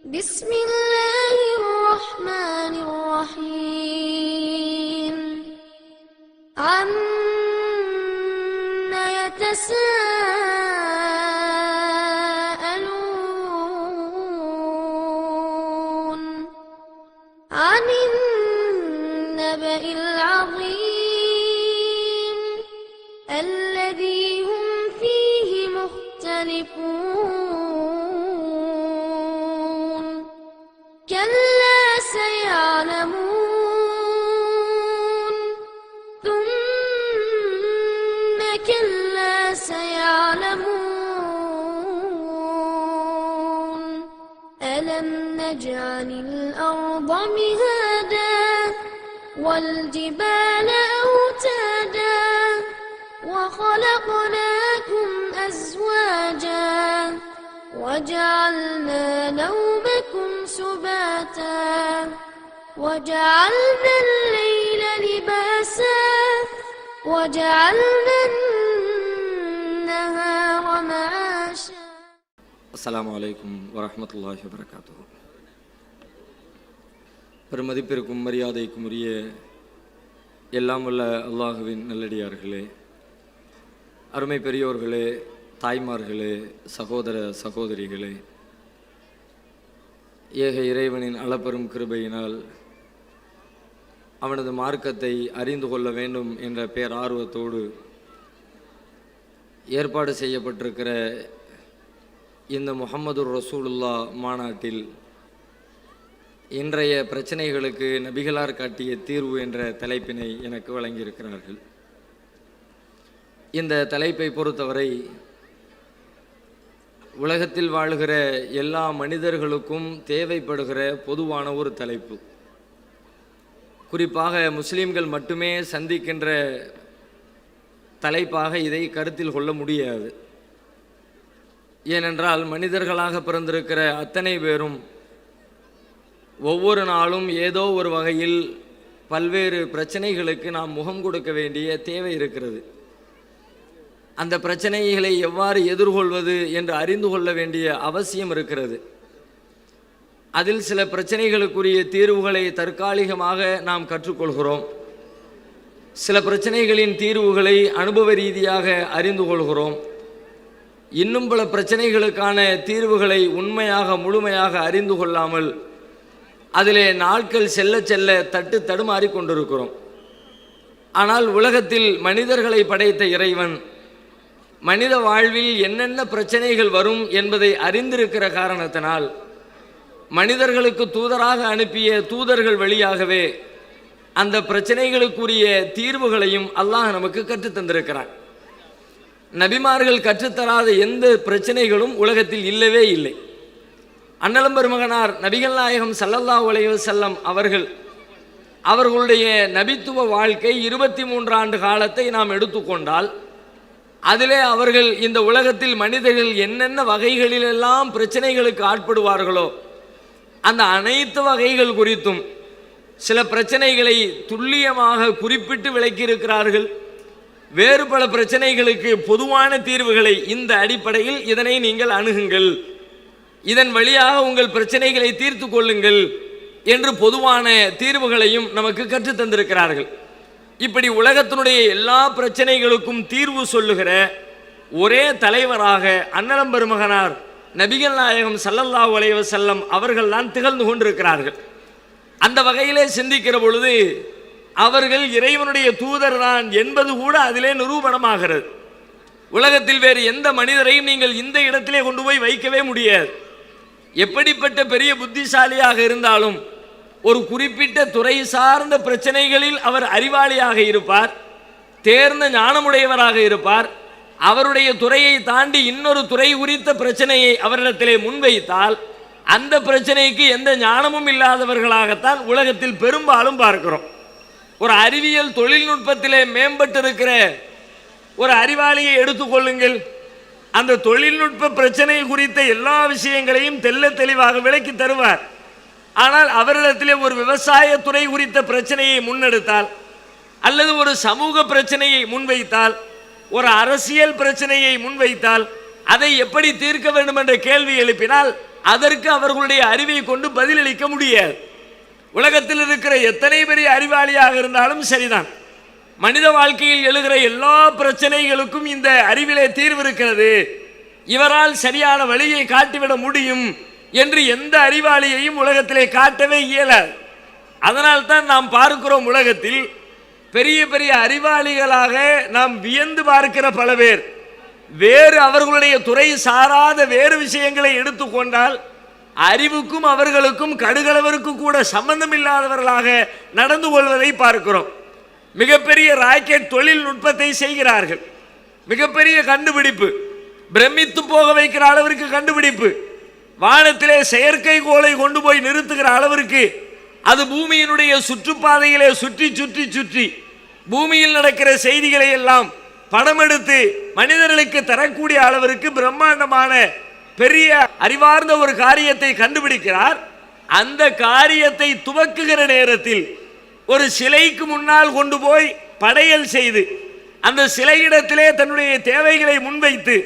بسم الله الرحمن الرحيم عما يتساءلون عن النبأ العظيم الذي هم فيه مختلفون كلا سيعلمون ثم كلا سيعلمون ألم نجعل الأرض مهادا والجبال أوتادا وخلقناكم أزواجا وجعلنا نومكم سباتا وجعلنا الليل لباسا وجعلنا النهار معاشا. السلام عليكم ورحمة الله وبركاته. பெருமதிப்பிற்கும் மரியாதைக்கும் உரிய எல்லாம் உள்ள அல்லாஹுவின் நல்லடியார்களே, அருமை பெரியோர்களே, தாய்மார்களே, சகோதர சகோதரிகளே, ஏக இறைவனின் அளப்பெரும் கிருபையினால் அவனது மார்க்கத்தை அறிந்து கொள்ள வேண்டும் என்ற பேரார்வத்தோடு ஏற்பாடு செய்யப்பட்டிருக்கிற இந்த முஹம்மதுர் ரசூலுல்லாஹ் மாநாட்டில் இன்றைய பிரச்சனைகளுக்கு நபிகளார் காட்டிய தீர்வு என்ற தலைப்பினை எனக்கு வழங்கியிருக்கிறார்கள். இந்த தலைப்பை பொறுத்தவரை உலகத்தில் வாழுகிற எல்லா மனிதர்களுக்கும் தேவைப்படுகிற பொதுவான ஒரு தலைப்பு. குறிப்பாக முஸ்லீம்கள் மட்டுமே சந்திக்கின்ற தலைப்பாக இதை கருத்தில் கொள்ள முடியாது. ஏனென்றால் மனிதர்களாக பிறந்திருக்கிற அத்தனை பேரும் ஒவ்வொரு நாளும் ஏதோ ஒரு வகையில் பல்வேறு பிரச்சனைகளுக்கு நாம் முகம் கொடுக்க வேண்டிய தேவை இருக்கிறது. அந்த பிரச்சனைகளை எவ்வாறு எதிர்கொள்வது என்று அறிந்து கொள்ள வேண்டிய அவசியம் இருக்கிறது. அதில் சில பிரச்சனைகளுக்குரிய தீர்வுகளை தற்காலிகமாக நாம் கற்றுக்கொள்கிறோம். சில பிரச்சனைகளின் தீர்வுகளை அனுபவ ரீதியாக அறிந்து கொள்கிறோம். இன்னும் பல பிரச்சனைகளுக்கான தீர்வுகளை உண்மையாக முழுமையாக அறிந்து கொள்ளாமல் அதிலே நாட்கள் செல்ல செல்ல தடுமாறி கொண்டிருக்கிறோம். ஆனால் உலகத்தில் மனிதர்களை படைத்த இறைவன் மனித வாழ்வில் என்னென்ன பிரச்சனைகள் வரும் என்பதை அறிந்திருக்கிற காரணத்தினால் மனிதர்களுக்கு தூதராக அனுப்பிய தூதர்கள் வழியாகவே அந்த பிரச்சனைகளுக்குரிய தீர்வுகளையும் அல்லாஹ் நமக்கு கற்றுத்தந்திருக்கிறான். நபிமார்கள் கற்றுத்தராத எந்த பிரச்சனைகளும் உலகத்தில் இல்லவே இல்லை. அண்ணலம் பெருமகனார் நபிகள் நாயகம் ஸல்லல்லாஹு அலைஹி வஸல்லம் அவர்களுடைய நபித்துவ வாழ்க்கை 23 ஆண்டு காலத்தை நாம் எடுத்துக்கொண்டால் அதிலே அவர்கள் இந்த உலகத்தில் மனிதர்கள் என்னென்ன வகைகளிலெல்லாம் பிரச்சனைகளுக்கு ஆட்படுவார்களோ அந்த அனைத்து வகைகள் குறித்தும் சில பிரச்சனைகளை துல்லியமாக குறிப்பிட்டு விளக்கியிருக்கிறார்கள். வேறு பல பிரச்சனைகளுக்கு பொதுவான தீர்வுகளை இந்த அடிப்படையில் இதனை நீங்கள் அணுகுங்கள், இதன் வழியாக உங்கள் பிரச்சனைகளை தீர்த்து கொள்ளுங்கள் என்று பொதுவான தீர்வுகளையும் நமக்கு கற்றுத்தந்திருக்கிறார்கள். இப்படி உலகத்தினுடைய எல்லா பிரச்சனைகளுக்கும் தீர்வு சொல்லுகிற ஒரே தலைவராக அண்ணலம் பெருமகனார் நபிகள் நாயகம் ஸல்லல்லாஹு அலைஹி வஸல்லம் அவர்கள் தான் திகழ்ந்து கொண்டிருக்கிறார்கள். அந்த வகையிலே சிந்திக்கிற பொழுது அவர்கள் இறைவனுடைய தூதர் தான் என்பது கூட அதிலே நிரூபணமாகிறது. உலகத்தில் வேறு எந்த மனிதரையும் நீங்கள் இந்த இடத்திலே கொண்டு போய் வைக்கவே முடியாது. எப்படிப்பட்ட பெரிய புத்திசாலியாக இருந்தாலும் ஒரு குறிப்பிட்ட துறை சார்ந்த பிரச்சனைகளில் அவர் அறிவாளியாக இருப்பார், தேர்ந்த ஞானமுடையவராக இருப்பார். அவருடைய துறையை தாண்டி இன்னொரு துறை குறித்த பிரச்சனையை அவரிடத்திலே முன்வைத்தால் அந்த பிரச்சனைக்கு எந்த ஞானமும் இல்லாதவர்களாகத்தான் உலகத்தில் பெரும்பாலும் பார்க்கிறோம். ஒரு அறிவியல் தொழில்நுட்பத்திலே மேம்பட்டிருக்கிற ஒரு அறிவாளியை எடுத்துக்கொள்ளுங்கள். அந்த தொழில்நுட்ப பிரச்சனை குறித்த எல்லா விஷயங்களையும் தெல்ல தெளிவாக விளக்கி தருவார். ஆனால் அவரிடத்திலே ஒரு விவசாய துறை குறித்த பிரச்சனையை முன்னெடுத்தால் அல்லது ஒரு சமூக பிரச்சனையை முன்வைத்தால் ஒரு அரசியல் பிரச்சனையை முன்வைத்தால் அதை எப்படி தீர்க்க வேண்டும் என்ற கேள்வி எழுப்பினால் அதற்கு அவர்களுடைய அறிவை கொண்டு பதிலளிக்க முடியாது. உலகத்தில் இருக்கிற எத்தனை பெரிய அறிவாளியாக இருந்தாலும் சரிதான், மனித வாழ்க்கையில் எழுகிற எல்லா பிரச்சனைகளுக்கும் இந்த அறிவிலே தீர்வு இருக்கிறது, இவரால் சரியான வழியை காட்டிவிட முடியும் என்று எந்த அறிவாளியையும் உலகத்திலே காட்டவே இயலாது. அதனால்தான் நாம் பார்க்கிறோம், உலகத்தில் பெரிய பெரிய அறிவாளிகளாக நாம் வியந்து பார்க்கிற பல பேர் வேறு அவர்களுடைய துறை சாராத வேறு விஷயங்களை எடுத்துக்கொண்டால் அறிவுக்கும் அவர்களுக்கும் கடுகளவருக்கும் கூட சம்பந்தம் இல்லாதவர்களாக நடந்து கொள்வதை பார்க்கிறோம். மிகப்பெரிய ராக்கெட் தொழில்நுட்பத்தை செய்கிறார்கள், மிகப்பெரிய கண்டுபிடிப்பு, பிரமித்து போக வைக்கிற அளவிற்கு கண்டுபிடிப்பு, வானத்திலே செயற்கைக்கோளை கொண்டு போய் நிறுத்துகிற அளவிற்கு அது பூமியினுடைய சுற்றுப்பாதையிலே சுற்றி சுற்றி சுற்றி பூமியில் நடக்கிற செய்திகளை எல்லாம் படம் எடுத்து மனிதர்களுக்கு தரக்கூடிய அளவிற்கு பிரம்மாண்டமான பெரிய அறிவார்ந்த ஒரு காரியத்தை கண்டுபிடிக்கிறார். அந்த காரியத்தை துவக்குகிற நேரத்தில் ஒரு சிலைக்கு முன்னால் கொண்டு போய் படையல் செய்து அந்த சிலையிடத்திலே தன்னுடைய தேவைகளை முன்வைத்து,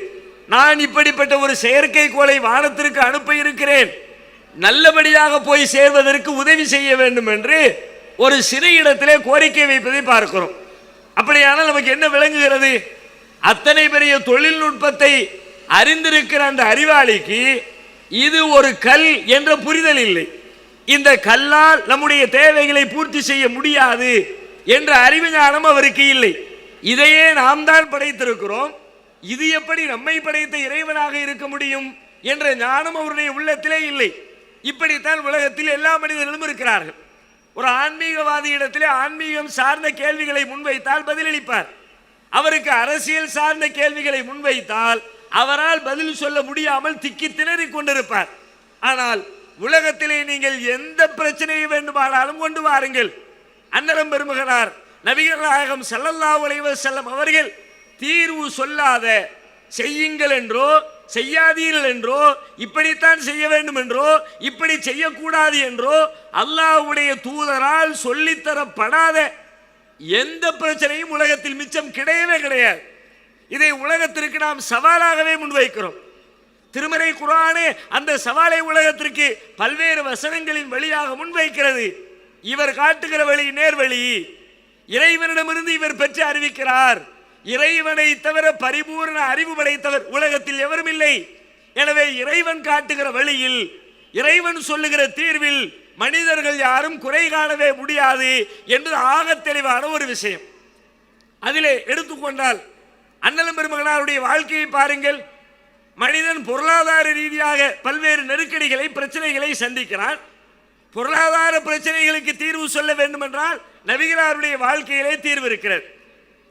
நான் இப்படிப்பட்ட ஒரு செயற்கைக்கோளை வானத்திற்கு அனுப்ப இருக்கிறேன், நல்லபடியாக போய் சேர்வதற்கு உதவி செய்ய வேண்டும் என்று ஒரு சிறையிடத்திலே கோரிக்கை வைப்பதை பார்க்கிறோம். அப்படியானால் நமக்கு என்ன விளங்குகிறது? அத்தனை பெரிய தொழில்நுட்பத்தை அறிந்திருக்கிற அந்த அறிவாளிக்கு இது ஒரு கல் என்ற புரிதல் இல்லை. இந்த கல்லால் நம்முடைய தேவைகளை பூர்த்தி செய்ய முடியாது என்ற அறிவு ஞானம் அவருக்கு இல்லை. இதையே நாம் தான் படைத்திருக்கிறோம், இது எப்படி நம்மை படைத்த இறைவனாக இருக்க முடியும் என்ற ஞானம் அவருடைய உள்ளத்திலே இல்லை. இப்படித்தான் உலகத்தில் எல்லா மனிதர்களும் இருக்கிறார்கள். ஒரு ஆன்மீகவாதி இடத்திலே ஆன்மீகம் சார்ந்த கேள்விகளை முன்வைத்தால் பதிலளிப்பார், அவருக்கு அரசியல் சார்ந்த கேள்விகளை முன்வைத்தால் அவரால் பதில் சொல்ல முடியாமல் திக்கி திணறி கொண்டிருப்பார். ஆனால் உலகத்திலே நீங்கள் எந்த பிரச்சனையை வேண்டுமானாலும் கொண்டு வாருங்கள், அன்னலம் பெருமகனார் நபிகள் நாயகம் ஸல்லல்லாஹு அலைஹி வஸல்லம் அவர்கள் தீர்வு சொல்லாத செய்யுங்கள் என்றோ செய்யாதீர்கள் என்றோ இப்படித்தான் செய்ய வேண்டும் என்றோ இப்படி செய்யக்கூடாது என்றோ அல்லாஹ்வுடைய தூதரால் சொல்லித்தரப்படாத எந்த பிரச்சனையும் உலகத்தில் மிச்சம் கிடையவே கிடையாது. இதை உலகத்திற்கு நாம் சவாலாகவே முன்வைக்கிறோம். திருமறை குர்ஆனே அந்த சவாலை உலகத்திற்கு பல்வேறு வசனங்களின் வழியாக முன்வைக்கிறது. இவர் காட்டுகிற வழி நேர்வழி, இறைவனிடமிருந்து இவர் பெற்று அறிவிக்கிறார், இறைவனை தவிர பரிபூர்ண அறிவு படைத்தவர் உலகத்தில் எவரும் இல்லை. எனவே இறைவன் காட்டுகிற வழியில், இறைவன் சொல்லுகிற தீர்வில் மனிதர்கள் யாரும் குறை காணவே முடியாது என்று ஆக தெளிவான ஒரு விஷயம். அதிலே எடுத்துக்கொண்டால் அண்ணலம் பெருமகனாருடைய வாழ்க்கையை பாருங்கள். மனிதன் பொருளாதார ரீதியாக பல்வேறு நெருக்கடிகளை பிரச்சனைகளை சந்திக்கிறான். பொருளாதார பிரச்சனைகளுக்கு தீர்வு சொல்ல வேண்டும் என்றால் நபிகளாருடைய வாழ்க்கையிலே தீர்வு இருக்கிறது.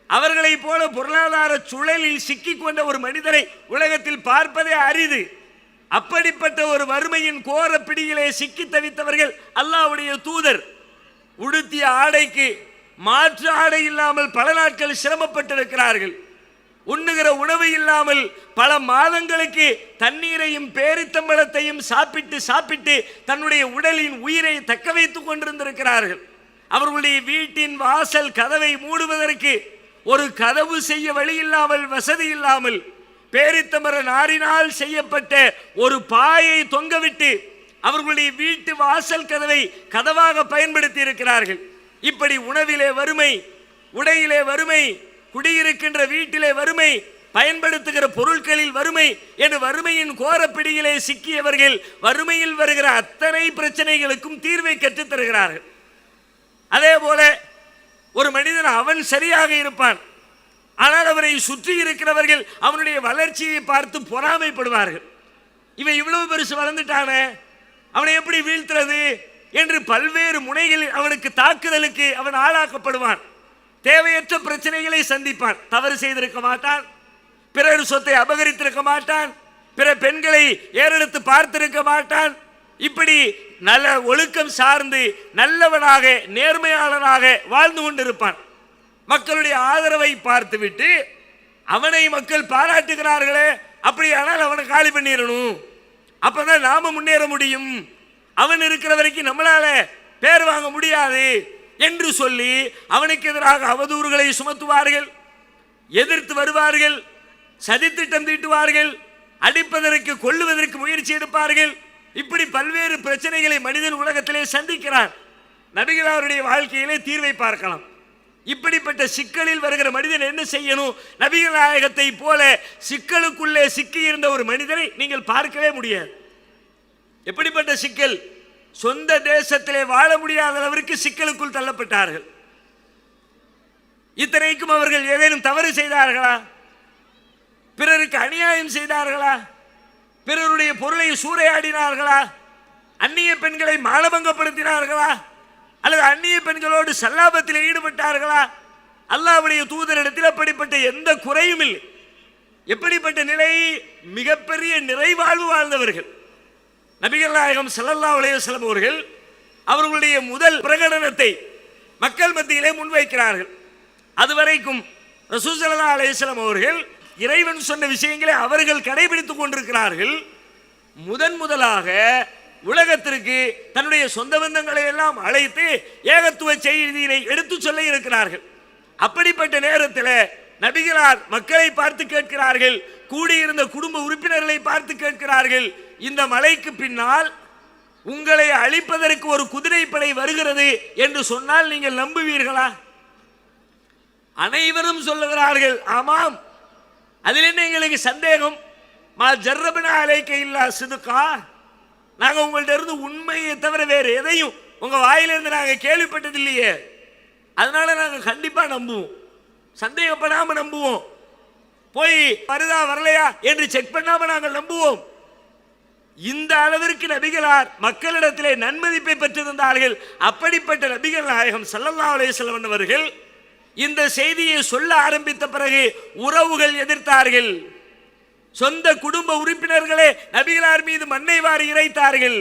அவர்களை போல பொருளாதார சுழலில் சிக்கிக் கொண்ட ஒரு மனிதரை உலகத்தில் பார்ப்பதே அரிது. அப்படிப்பட்ட ஒரு வறுமையின் கோர பிடியிலே சிக்கி தவித்தவர்கள் அல்லாஹ்வுடைய தூதர். உடுத்திய ஆடைக்கு மாற்று ஆடை இல்லாமல் பல நாட்கள் சிரமப்பட்டிருக்கிறார்கள். உண்ணுகிற உணவு இல்லாமல் பல மாதங்களுக்கு தண்ணீரையும் பேரித்தம்பழத்தையும் சாப்பிட்டு சாப்பிட்டு தன்னுடைய உடலின் உயிரை தக்க வைத்துக் கொண்டிருந்திருக்கிறார்கள். அவர்களுடைய வீட்டின் வாசல் கதவை மூடுவதற்கு ஒரு கதவு செய்ய வழி இல்லாமல், வசதி இல்லாமல் பேரித்தமர நாரினால் செய்யப்பட்ட ஒரு பாயை தொங்கவிட்டு அவர்களுடைய வீட்டு வாசல் கதவை கதவாக பயன்படுத்தி இருக்கிறார்கள். இப்படி உணவிலே வறுமை, உடையிலே வறுமை, குடியிருக்கின்ற வீட்டிலே வறுமை, பயன்படுத்துகிற பொருட்களில் வறுமை என்று வறுமையின் கோரப்பிடியிலே சிக்கியவர்கள் வறுமையில் வருகிற அத்தனை பிரச்சனைகளுக்கும் தீர்வை கற்றுத் தருகிறார்கள். அதே போல ஒரு மனிதன் அவன் சரியாக இருப்பான், ஆனால் அவரை சுற்றி இருக்கிறவர்கள் அவனுடைய வளர்ச்சியை பார்த்து பொறாமைப்படுவார்கள். இவன் இவ்வளவு பெருசு வளர்ந்துட்டானே, அவனை எப்படி வீழ்த்துறது என்று பல்வேறு முனைகளில் அவனுக்கு தாக்குதலுக்கு அவன் ஆளாக்கப்படுவான். தேவையற்ற பிரச்சனைகளை சந்திப்பான். தவறு செய்திருக்க மாட்டான், பிறர் சொத்தை அபகரித்திருக்க மாட்டான், பிற பெண்களை ஏறெடுத்து பார்த்திருக்க மாட்டான். இப்படி நல்ல ஒழுக்கம் சார்ந்து நல்லவனாக நேர்மையாளனாக வாழ்ந்து கொண்டிருப்பான். மக்களுடைய ஆதரவை பார்த்துவிட்டு அவனை மக்கள் பாராட்டுகிறார்களே, அப்படியானால் அவனை காலி பண்ணிடணும், அப்பதான் நாம முன்னேற முடியும், அவன் இருக்கிற வரைக்கும் நம்மளால பேர் வாங்க முடியாது என்று சொல்லி அவனுக்கு எதிராக அவதூறுகளை சுமத்துவார்கள், எதிர்த்து வருவார்கள், சதித்திட்டம் தீட்டுவார்கள், அடிப்பதற்கு கொள்ளுவதற்கு முயற்சி எடுப்பார்கள். இப்படி பல்வேறு பிரச்சனைகளை மனிதன் உலகத்திலே சந்திக்கிறான். நபிகள் அவருடைய வாழ்க்கையிலே தீர்வை பார்க்கலாம். இப்படிப்பட்ட சிக்கலில் வருகிற மனிதன் என்ன செய்யணும்? நபிகள் நாயகத்தை போல சிக்கலுக்குள்ளே சிக்கி இருந்த ஒரு மனிதரை நீங்கள் பார்க்கவே முடியாது. எப்படிப்பட்ட சிக்கல்? சொந்த தேசத்திலே வாழ முடியாத அளவிற்கு சிக்கலுக்குள் தள்ளப்பட்டார்கள். இத்தனைக்கும் அவர்கள் ஏதேனும் தவறு செய்தார்களா? பிறருக்கு அநியாயம் செய்தார்களா? பிறருடைய பொருளை சூறையாடினார்களா? அந்நிய பெண்களை மானபங்கப்படுத்தினார்களா? அல்லது அந்நிய பெண்களோடு சல்லாபத்தில் ஈடுபட்டார்களா? அல்லாஹ்வுடைய தூதரிடத்தில் அப்படிப்பட்ட எந்த குறையும் இல்லை. எப்படிப்பட்ட நிலை? மிகப்பெரிய நிறைவாழ்வு வாழ்ந்தவர்கள். நபிகள் நாயகம் ஸல்லல்லாஹு அலைஹி வஸல்லம் அவர்கள் அவர்களுடைய முதல் பிரகடனத்தை மக்கள் மத்தியிலே முன்வைக்கிறார்கள். அதுவரைக்கும் ரசூல் ஸல்லல்லாஹு அலைஹி வஸல்லம் அவர்கள் இறைவன் சொன்ன விஷயங்களை அவர்கள் கடைபிடித்துக் கொண்டிருக்கிறார்கள். முதலாக உலகத்திற்கு தன்னுடைய சொந்த பந்தங்களை எல்லாம் அழைத்து ஏகத்துவ செய்தியை எடுத்து சொல்ல இருக்கிறார்கள். அப்படிப்பட்ட நேரத்தில் நபிகளார் மக்களை பார்த்து கேட்கிறார்கள், கூடியிருந்த குடும்ப உறுப்பினர்களை பார்த்து கேட்கிறார்கள், இந்த மலைக்கு பின்னால் உங்களை அழிப்பதற்கு ஒரு குதிரைப்படை வருகிறது என்று சொன்னால் நீங்கள் நம்புவீர்களா? அனைவரும் சொல்லுகிறார்கள், ஆமாம். அதில் என்ன எங்களுக்கு சந்தேகம்? மா ஜர்ரபனா அலைக்க இல்லா சிதுகா, நாங்கள் உங்கள்ட்ட இருந்து உண்மையை தவிர வேறு எதையும் உங்க வாயிலிருந்து நாங்கள் கேள்விப்பட்டது இல்லையே, அதனால நாங்கள் கண்டிப்பா நம்புவோம், சந்தேகப்படாம நம்புவோம், போய் வருதா வரலையா என்று செக் பண்ணாம நாங்கள் நம்புவோம். இந்த அளவிற்கு நபிகளார் மக்களிடத்திலே நன்மதிப்பை பெற்றிருந்தார்கள். அப்படிப்பட்ட நபிகள் நாயகம் ஸல்லல்லாஹு அலைஹி வஸல்லம் அவர்கள் இந்த செய்தியை சொல்ல ஆரம்பித்த பிறகு உறவுகள் எதிர்த்தார்கள். சொந்த குடும்ப உறுப்பினர்களே நபிகளார் மீது மண்ணை வாரி இறைத்தார்கள்.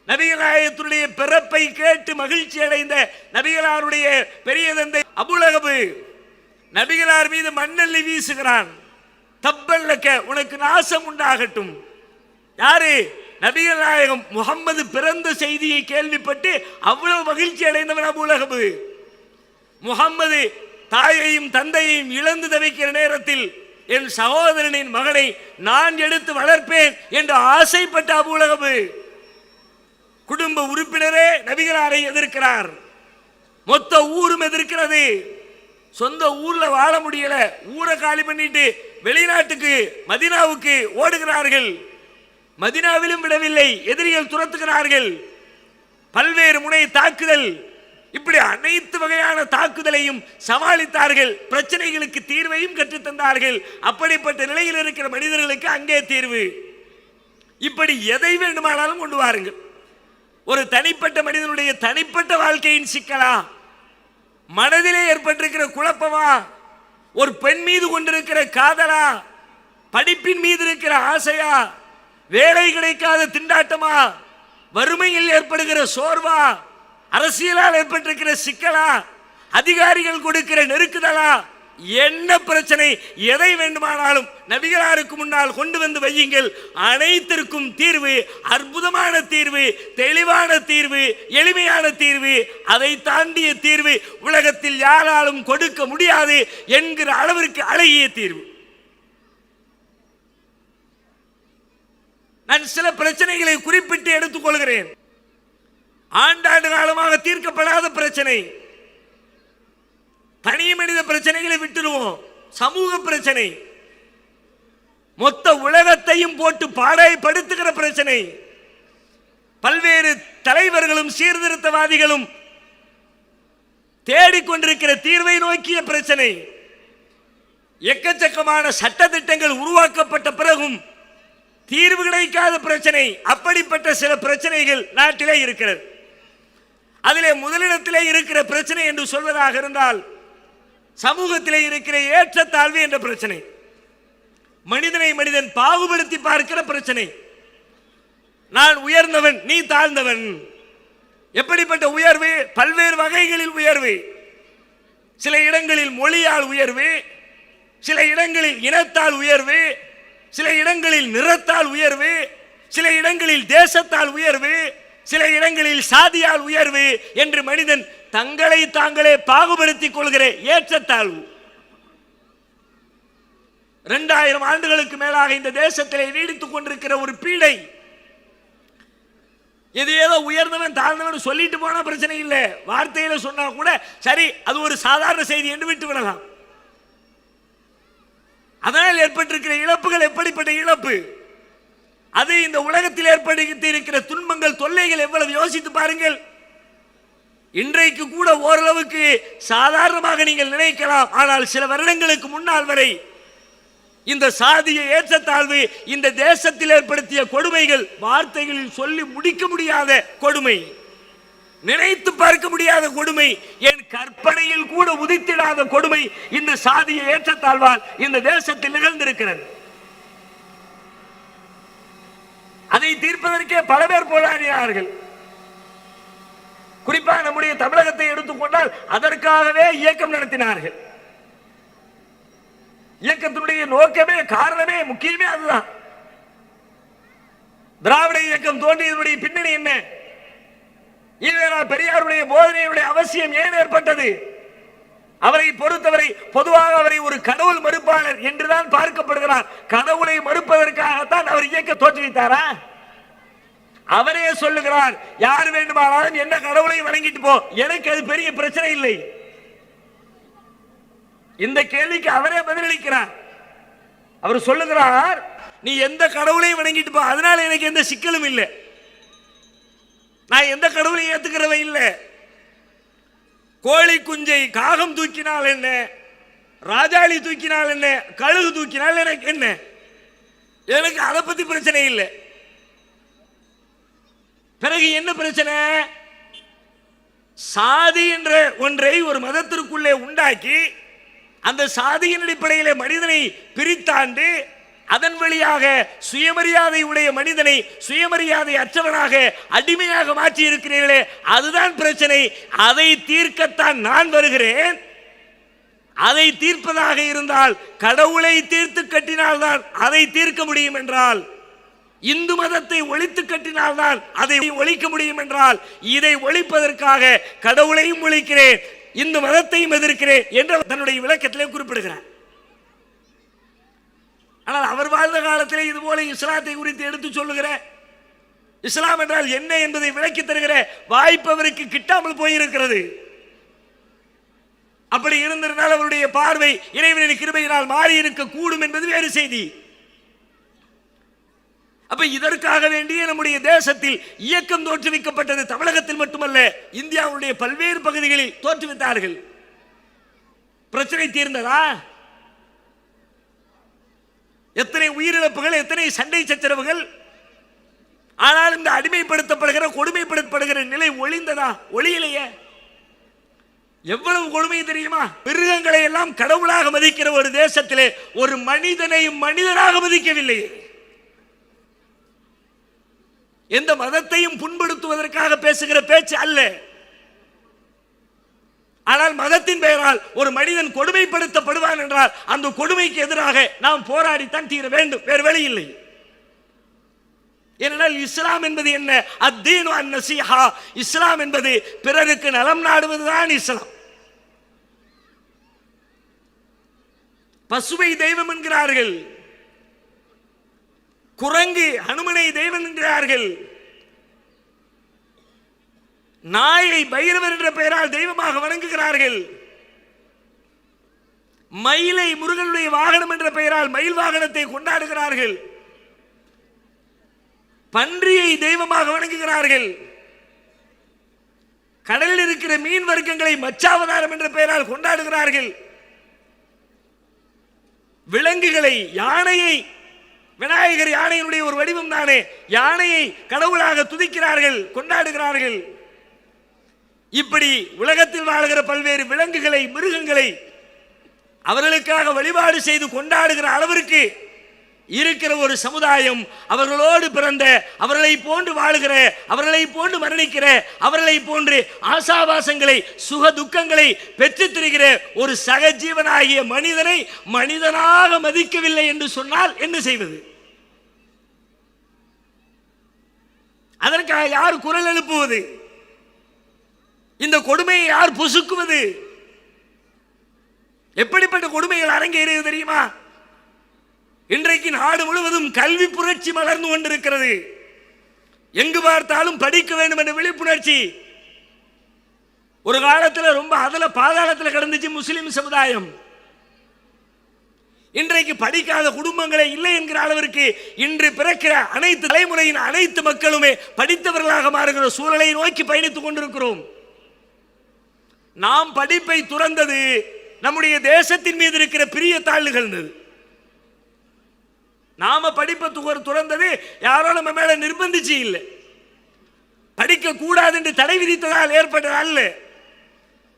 நபிகள் நாயகத்துடைய பிறப்பை கேட்டு மகிழ்ச்சி அடைந்த நபிகளாருடைய பெரிய தந்தை அபூலஹப் நபிகளார் மீது மண்ணெல்லி வீசுகிறான். தப்பல்லக்க, உனக்கு நாசம் உண்டாகட்டும். யாரு? நபிகள் நாயகம் முகம்மது பிறந்த செய்தியை கேள்விப்பட்டு அவ்வளவு மகிழ்ச்சி அடைந்தவன் அபூலஹப். முகம்மது தாயையும் தந்தையையும் இழந்து தவிக்கிற நேரத்தில் என் சகோதரனின் மகனை நான் எடுத்து வளர்ப்பேன் என்று ஆசைப்பட்ட அபூலஹப் குடும்ப உறுப்பினரே நபிகளாரை எதிர்க்கிறார். மொத்த ஊரும் எதிர்க்கிறது. சொந்த ஊர்ல வாழ முடியல, ஊரை காலி பண்ணிட்டு வெளிநாட்டுக்கு மதீனாவுக்கு ஓடுகிறார்கள். மதீனாவிலும் விடவில்லை, எதிரிகள் துரத்துகிறார்கள். பல்வேறு முனை தாக்குதல், இப்படி அனைத்து வகையான தாக்குதலையும் சமாளித்தார்கள். பிரச்சனைகளுக்கு தீர்வையும் கற்றுத்தந்தார்கள். அப்படிப்பட்ட நிலையில் இருக்கிற மனிதர்களுக்கு அங்கே தீர்வு. இப்படி எதை வேண்டுமானாலும் கொண்டு வாருங்கள். ஒரு தனிப்பட்ட மனிதனுடைய தனிப்பட்ட வாழ்க்கையின் சிக்கலா, மனதிலே ஏற்பட்டிருக்கிற குழப்பமா, ஒரு பெண் மீது கொண்டிருக்கிற காதலா, படிப்பின் மீது இருக்கிற ஆசையா, வேலை கிடைக்காத திண்டாட்டமா, வறுமையில் ஏற்படுகிற சோர்வா, அரசியலால் ஏற்பட்டிருக்கிற சிக்கலா, அதிகாரிகள் கொடுக்கிற நெருக்குதலா, என்ன பிரச்சனை, எதை வேண்டுமானாலும் நபிகளாருக்கு முன்னால் கொண்டு வந்து வையுங்கள். அனைத்திற்கும் தீர்வு, அற்புதமான தீர்வு, தெளிவான தீர்வு, எளிமையான தீர்வு, அதை தாண்டிய தீர்வு உலகத்தில் யாராலும் கொடுக்க முடியாது என்கிற அளவிற்கு அழகிய தீர்வு. நான் சில பிரச்சனைகளை குறிப்பிட்டு எடுத்துக் கொள்கிறேன். ஆண்டாண்டு காலமாக தீர்க்கப்படாத பிரச்சனை, தனி மனித பிரச்சனைகளை விட்டுடுவோம், சமூக பிரச்சனை, மொத்த உலகத்தையும் போட்டு பாடாய்படுத்துகிற பிரச்சனை, பல்வேறு தலைவர்களும் சீர்திருத்தவாதிகளும் தேடிக்கொண்டிருக்கிற தீர்வை நோக்கிய பிரச்சனை, எக்கச்சக்கமான சட்டத்திட்டங்கள் உருவாக்கப்பட்ட பிறகும் தீர்வு கிடைக்காத பிரச்சனை. அப்படிப்பட்ட சில பிரச்சனைகள் நாட்டிலே இருக்கிறது. அதிலே முதலிடத்திலே இருக்கிற பிரச்சனை என்று சொல்வதாக இருந்தால் சமூகத்திலே இருக்கிற ஏற்றத்தாழ்வு என்ற பிரச்சனை, மனிதனை மனிதன் பாகுபடுத்தி பார்க்கிற பிரச்சனை. நான் உயர்ந்தவன், நீ தாழ்ந்தவன். எப்படிப்பட்ட உயர்வு? பல்வேறு வகைகளில் உயர்வு. சில இடங்களில் மொழியால் உயர்வு, சில இடங்களில் இனத்தால் உயர்வு, சில இடங்களில் நிறத்தால் உயர்வு, சில இடங்களில் தேசத்தால் உயர்வு, சில இடங்களில் சாதியால் உயர்வு என்று மனிதன் தங்களை தாங்களே பாகுபடுத்திக் கொள்கிற ஏற்றத்தாழ்வு. 2000 ஆண்டுகளுக்கு மேலாக இந்த தேசத்திலே நீடித்துக் கொண்டிருக்கிற ஒரு பீடை. இது ஏதோ உயர்ந்தவன் தாழ்ந்தவன் சொல்லிட்டு போனா பிரச்சனை இல்லை, வார்த்தையில சொன்னா கூட சரி, அது ஒரு சாதாரண செய்தி என்று விட்டு விடலாம். அதனால் ஏற்பட்டிருக்கிற இழப்புகள் எப்படிப்பட்ட இழப்பு, அது இந்த உலகத்தில் ஏற்படுத்தி இருக்கிற துன்பங்கள் தொல்லைகள் எவ்வளவு யோசித்து பாருங்கள். இன்றைக்கு கூட ஓரளவுக்கு சாதாரணமாக நீங்கள் நினைக்கலாம், ஆனால் சில வருடங்களுக்கு முன்னால் வரை இந்த சாதிய ஏற்றத்தாழ்வு இந்த தேசத்தில் ஏற்படுத்திய கொடுமைகள் வார்த்தைகளில் சொல்லி முடிக்க முடியாத கொடுமை, நினைத்து பார்க்க முடியாத கொடுமை, என் கற்பனையில் கூட உதித்திடாத கொடுமை இந்த சாதிய ஏற்றத்தாழ்வால் இந்த தேசத்தில் நிகழ்ந்திருக்கிறது. அதை தீர்ப்பதற்கே பல பேர் போராடினார்கள். குறிப்பாக நம்முடைய தமிழகத்தை எடுத்துக்கொண்டால் அதற்காகவே இயக்கம் நடத்தினார்கள். இயக்கத்தினுடைய நோக்கமே காரணமே முக்கியமே அதுதான். திராவிட இயக்கம் தோன்றியதனுடைய பின்னணி என்ன, ஈவேரா பெரியாருடைய போதனையுடைய அவசியம் ஏன் ஏற்பட்டது, அவரை பொறுத்தவரை பொதுவாக அவரை ஒரு கடவுள் மறுப்பாளர் என்றுதான் பார்க்கப்படுகிறார். கடவுளை மறுப்பதற்காகத்தான் அவர் இயக்க தோற்றுவித்தாரா? அவரே சொல்லுகிறார், யார் வேண்டுமானாலும் என்ன கடவுளை வணங்கிட்டு போ, எனக்கு அது பெரிய பிரச்சனை இல்லை. இந்த கேள்விக்கு அவரே பதிலளிக்கிறார். அவர் சொல்லுகிறார், நீ எந்த கடவுளையும் வணங்கிட்டு போ, அதனால எனக்கு எந்த சிக்கலும் இல்லை, நான் எந்த கடவுளையும் ஏத்துக்கிறவன் இல்லை. கோழி குஞ்சை காகம் தூக்கினால் என்ன, ராஜாளி தூக்கினால் என்ன, கழுகு தூக்கினால் எனக்கு என்ன, எனக்கு அதை பத்தி பிரச்சனை இல்லை. பிறகு என்ன பிரச்சனை, சாதி என்ற ஒன்றை ஒரு மதத்திற்குள்ளே உண்டாக்கி அந்த சாதியின் அடிப்படையிலே மனிதனை பிரித்தாண்டு அதன் வழியாக சுயமரியாதை உடைய மனிதனை சுயமரியாதை அற்றவனாக அடிமையாக மாற்றி இருக்கிறீர்களே, அதுதான் பிரச்சனை. அதை தீர்க்கத்தான் நான் வருகிறேன். அதை தீர்ப்பதாக இருந்தால் கடவுளை தீர்த்து கட்டினால்தான் அதை தீர்க்க முடியும் என்றால், இந்து மதத்தை ஒழித்து கட்டினால்தான் அதை ஒழிக்க முடியும் என்றால், இதை ஒழிப்பதற்காக கடவுளையும் ஒழிக்கிறேன், இந்து மதத்தையும் எதிர்க்கிறேன் என்று தன்னுடைய விளக்கத்திலே குறிப்பிடுகிறார். ஆனால் அவர் வாழ்ந்த காலத்திலே இது போல இஸ்லாத்தை குறித்து எடுத்து சொல்லுகிற, இஸ்லாம் என்றால் என்ன என்பதை விளக்கி தருகிற வாய்ப்பு அவருக்கு கிட்டாமல் போயிருக்கிறது. அப்படி இருந்திருந்தால் அவருடைய பார்வை இறைவனின் கிருபையினால் மாறி இருக்க கூடும் என்பது வேறு செய்தி. அப்ப இதற்காக வேண்டிய நம்முடைய தேசத்தில் இயக்கம் தோற்றுவிக்கப்பட்டது. தமிழகத்தில் மட்டுமல்ல, இந்தியாவுடைய பல்வேறு பகுதிகளில் தோற்றுவித்தார்கள். பிரச்சனை தீர்ந்ததா? எத்தனை உயிரிழப்புகள், எத்தனை சண்டை சச்சரவுகள். ஆனால் இந்த அடிமைப்படுத்தப்படுகிற கொடுமைப்படுத்தப்படுகிற நிலை ஒளிந்ததா? ஒளியிலேயே. எவ்வளவு கொடுமை தெரியுமா? மிருகங்களை எல்லாம் கடவுளாக மதிக்கிற ஒரு தேசத்திலே ஒரு மனிதனையும் மனிதனாக மதிக்கவில்லை. எந்த மதத்தையும் புண்படுத்துவதற்காக பேசுகிற பேச்சு அல்ல. ஆனால் மதத்தின் பெயரால் ஒரு மனிதன் கொடுமைப்படுத்தப்படுவான் என்றால் அந்த கொடுமைக்கு எதிராக நாம் போராடித்தான் தீர வேண்டும், வேறு வழி இல்லை. ஏனென்றால் இஸ்லாம் என்பது என்ன? அத்தீனு அன்-நஸீஹா. இஸ்லாம் என்பது பிறருக்கு நலம் நாடுவதுதான் இஸ்லாம். பசுவை தெய்வம் என்கிறார்கள், குரங்கு ஹனுமனை தெய்வம் என்கிறார்கள், நாயை பைரவர் என்ற பெயரால் தெய்வமாக வணங்குகிறார்கள், மயிலை முருகனுடைய வாகனம் என்ற பெயரால் மயில் வாகனத்தை கொண்டாடுகிறார்கள், பன்றியை தெய்வமாக வணங்குகிறார்கள், கடலில் இருக்கிற மீன் வர்க்கங்களை மச்சாவதாரம் என்ற பெயரால் கொண்டாடுகிறார்கள், விலங்குகளை, யானையை, விநாயகர் யானையினுடைய ஒரு வடிவம் தானே, யானையை கடவுளாக துதிக்கிறார்கள், கொண்டாடுகிறார்கள். இப்படி உலகத்தில் வாழ்கிற பல்வேறு விலங்குகளை, மிருகங்களை அவர்களுக்காக வழிபாடு செய்து கொண்டாடுகிற அளவிற்கு இருக்கிற ஒரு சமுதாயம், அவர்களோடு பிறந்த, அவர்களை போன்று வாழுகிற, அவர்களை போன்று மரணிக்கிற, அவர்களை போன்று ஆசாபாசங்களை, சுக துக்கங்களை பெற்றுத் திரிகிற ஒரு சகஜீவனாகிய மனிதனை மனிதனாக மதிக்கவில்லை என்று சொன்னால் என்ன செய்வது? அதற்காக யார் குரல் எழுப்புவது? இந்த கொடுமையை யார் புசுக்குவது? எப்படிப்பட்ட கொடுமைகள் அரங்கேறியது தெரியுமா? இன்றைக்கு நாடு முழுவதும் கல்வி புரட்சி மலர்ந்து கொண்டிருக்கிறது. எங்கு பார்த்தாலும் படிக்க வேண்டும் என்ற விழிப்புணர்ச்சி. ஒரு காலத்தில் ரொம்ப அதல பாதாளத்தில் கிடந்துச்சு முஸ்லிம் சமுதாயம். இன்றைக்கு படிக்காத குடும்பங்களே இல்லை என்கிற அளவிற்கு இன்று பிறக்கிற அனைத்து தலைமுறையின் அனைத்து மக்களுமே படித்தவர்களாக மாறுகிற சூழலை நோக்கி பயணித்துக் கொண்டிருக்கிறோம். நாம் படிப்பை துறந்தது நம்முடைய தேசத்தின் மீது இருக்கிற பிரிய தாழ்வுகள். நாம படிப்பை துறந்தது யாரோ நம்ம மேல நிர்பந்திச்சு இல்லை, படிக்க கூடாது என்று தடை விதித்ததால் ஏற்பட்டதல்ல.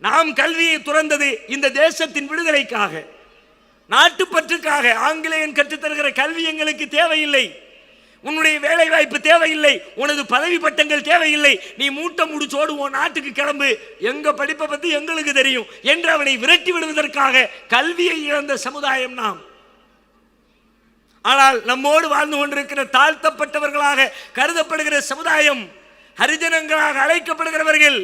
நாம் கல்வியை துறந்தது இந்த தேசத்தின் விடுதலைக்காக, நாட்டுப்பற்றுக்காக. ஆங்கிலேயன் கற்றுத்தருகிற கல்வி எங்களுக்கு தேவையில்லை, உன்னுடைய வேலை வாய்ப்பு தேவையில்லை, உனது பதவி பட்டங்கள் தேவையில்லை, நீ மூட்டை முடிச்சோடு உன் நாட்டுக்கு கிளம்பு, எங்க படிப்பை பத்தி எங்களுக்கு தெரியும் என்று அவனை விரட்டி விடுவதற்காக கல்வியை இழந்த சமுதாயம் நாம். ஆனால் நம்மோடு வாழ்ந்து கொண்டிருக்கிற தாழ்த்தப்பட்டவர்களாக கருதப்படுகிற சமுதாயம், ஹரிஜனங்களாக அழைக்கப்படுகிறவர்கள்,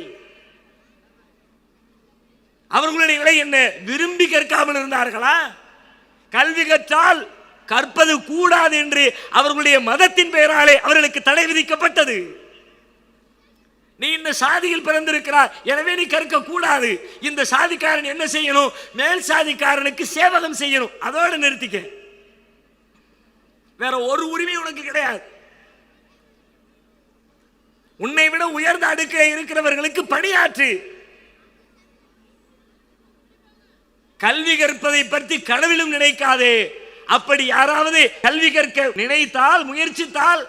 அவர்களுடைய நிலை என்ன? விரும்பி கற்காமல் இருந்தார்களா? கல்வி கற்றால் கற்பது கூடாது என்று அவர்களுடைய மதத்தின் பெயராலே அவர்களுக்கு தடை விதிக்கப்பட்டது. நீ இந்த சாதியில் பிறந்திருக்கிறார், எனவே நீ கற்க கூடாது. இந்த சாதிக்காரன் என்ன செய்யணும்? மேல் சாதிக்காரனுக்கு சேவகம் செய்யணும், அதோடு நிறுத்திக்க, வேற ஒரு உரிமை உனக்கு கிடையாது. உன்னை விட உயர்ந்த அடுக்கில் இருக்கிறவர்களுக்கு பணியாற்று. கல்வி கற்பதை பற்றி கனவிலும் நினைக்காதே. அப்படி யாராவது கல்வி கற்க நினைத்தால், முயற்சித்தால்,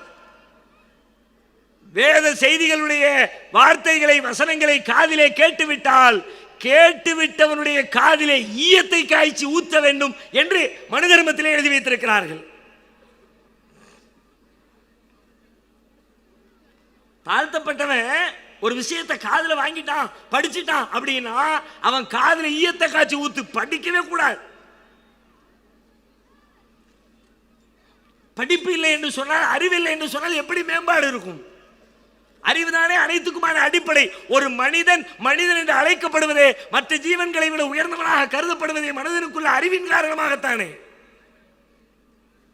வேத செய்திகளுடைய வார்த்தைகளை வசனங்களை காதிலே கேட்டுவிட்டால், கேட்டுவிட்டவனுடைய காதிலே ஈயத்தை காய்ச்சி ஊத்த வேண்டும் என்று மனு தர்மத்திலே எழுதி வைத்திருக்கிறார்கள். தாழ்த்தப்பட்டவன் ஒரு விஷயத்தை காதுல வாங்கிட்டான், படிச்சுட்டான் அப்படின்னா அவன் காதுல ஈயத்தை காய்ச்சி ஊத்து, படிக்கவே கூடாது. படிப்பு இல்லை என்று சொன்னால், அறிவில்லை என்று சொன்னால் எப்படி மேம்பாடு இருக்கும்? அறிவுதானே அனைத்துக்குமான அடிப்படை. ஒரு மனிதன் என்று அழைக்கப்படுவதே, மற்ற ஜீவன்களை விட உயர்ந்தவனாக கருதப்படுவதே மனிதனுக்குள்ள அறிவின் காரணமாகத்தானே.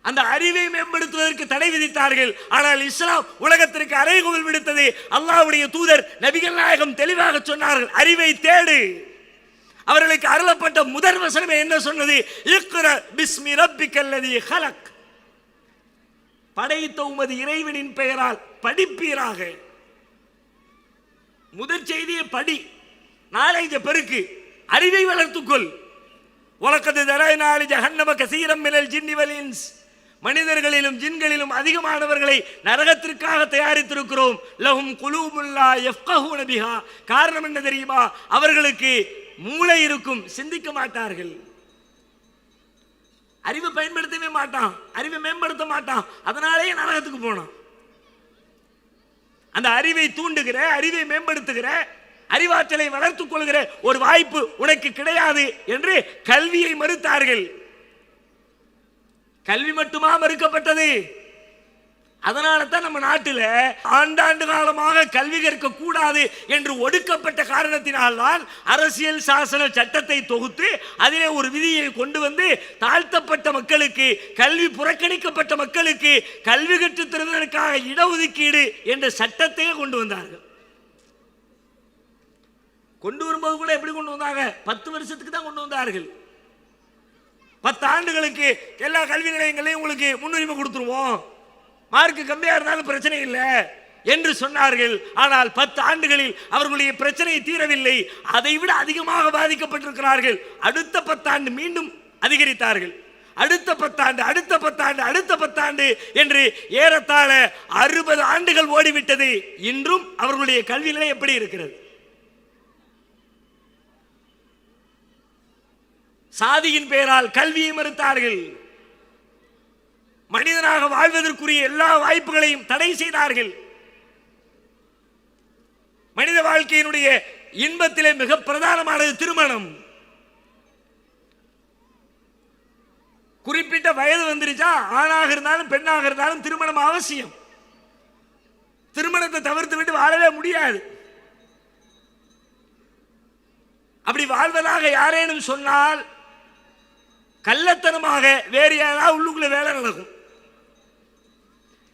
அந்த அறிவை மேம்படுத்துவதற்கு தடை விதித்தார்கள். ஆனால் இஸ்லாம் உலகத்திற்கு அறைகூவல் விடுத்தது. அல்லாஹ்வுடைய தூதர் நபிகள் நாயகம் தெளிவாக சொன்னார்கள், அறிவை தேடு. அவர்களுக்கு அருளப்பட்ட முதல் வசனமே என்ன சொன்னது? இக்ரா பிஸ்மி ரப்பிக்கல்லதி ஹலக், படைத்த உமது இறைவனின் பெயரால் படிப்பீராக. முதற் செய்தியை படி, நாலேஜ் பெருக்கு, அறிவை வளர்த்துக்கொள். வலக்கத் தரய்னா லி ஜஹன்னம கஸீரம் மினல் ஜின்னி வல் இன்ஸ், மனிதர்களிலும் ஜின்களிலும் அதிகமானவர்களை நரகத்திற்காக தயாரித்திருக்கிறோம். லஹும் குலூபுன் லா யஃப்கஹூன பிஹா, காரணம் என்ன தெரியுமா? அவர்களுக்கு மூளை இருக்கும், சிந்திக்க மாட்டார்கள். அறிவை பயன்படுத்தவே மாட்டான், அறிவை மேம்படுத்த மாட்டான், அதனாலேயே நரகத்துக்கு போனான். அந்த அறிவை தூண்டுகிற, அறிவை மேம்படுத்துகிற, அறிவாற்றலை வளர்த்துக் கொள்கிற ஒரு வாய்ப்பு உனக்கு கிடையாது என்று கல்வியை மறுத்தார்கள். கல்வி மட்டுமா மறுக்கப்பட்டது? அதனால தான் நம்ம நாட்டில் ஆண்டாண்டு காலமாக கல்வி கற்க கூடாது என்று ஒடுக்கப்பட்ட காரணத்தினால்தான் அரசியல் சாசன சட்டத்தை தொகுத்து அதிலே ஒரு விதியை கொண்டு வந்து தாழ்த்தப்பட்ட மக்களுக்கு, கல்வி புறக்கணிக்கப்பட்ட மக்களுக்கு கல்வி கற்றுத் தருவதற்காக இடஒதுக்கீடு என்ற சட்டத்தையே கொண்டு வந்தார்கள். கொண்டு வரும்போது கூட எப்படி கொண்டு வந்தாங்க? 10 வருஷத்துக்கு தான் கொண்டு வந்தார்கள். 10 ஆண்டுகளுக்கு எல்லா கல்வி நிலையங்களையும் உங்களுக்கு முன்னுரிமை கொடுத்துருவோம், மார்க்கு கம்மியா இருந்தாலும் பிரச்சனை இல்லை என்று சொன்னார்கள். ஆனால் 10 ஆண்டுகளில் அவர்களுடைய பிரச்சனை தீரவில்லை, அதை விட அதிகமாக பாதிக்கப்பட்டிருக்கிறார்கள். அடுத்த 10 ஆண்டு மீண்டும் அதிகரித்தார்கள். அடுத்த 10 ஆண்டு, அடுத்த 10 ஆண்டு, அடுத்த 10 ஆண்டு என்று ஏறத்தாழ 60 ஆண்டுகள் ஓடிவிட்டது. இன்றும் அவர்களுடைய கல்வி நிலை எப்படி இருக்கிறது? சாதியின் பெயரால் கல்வியை மறுத்தார்கள். மனிதனாக வாழ்வதற்குரிய எல்லா வாய்ப்புகளையும் தடை செய்தார்கள். மனித வாழ்க்கையினுடைய இன்பத்திலே மிக பிரதானமானது திருமணம். குறிப்பிட்ட வயது வந்துருச்சா, ஆணாக இருந்தாலும் பெண்ணாக இருந்தாலும் திருமணம் அவசியம். திருமணத்தை தவிர்த்து விட்டு வாழவே முடியாது. அப்படி வாழ்வதாக யாரேனும் சொன்னால் கள்ளத்தனமாக வேறு யாராவது உள்ளுக்குள்ள வேலை நடக்கும்.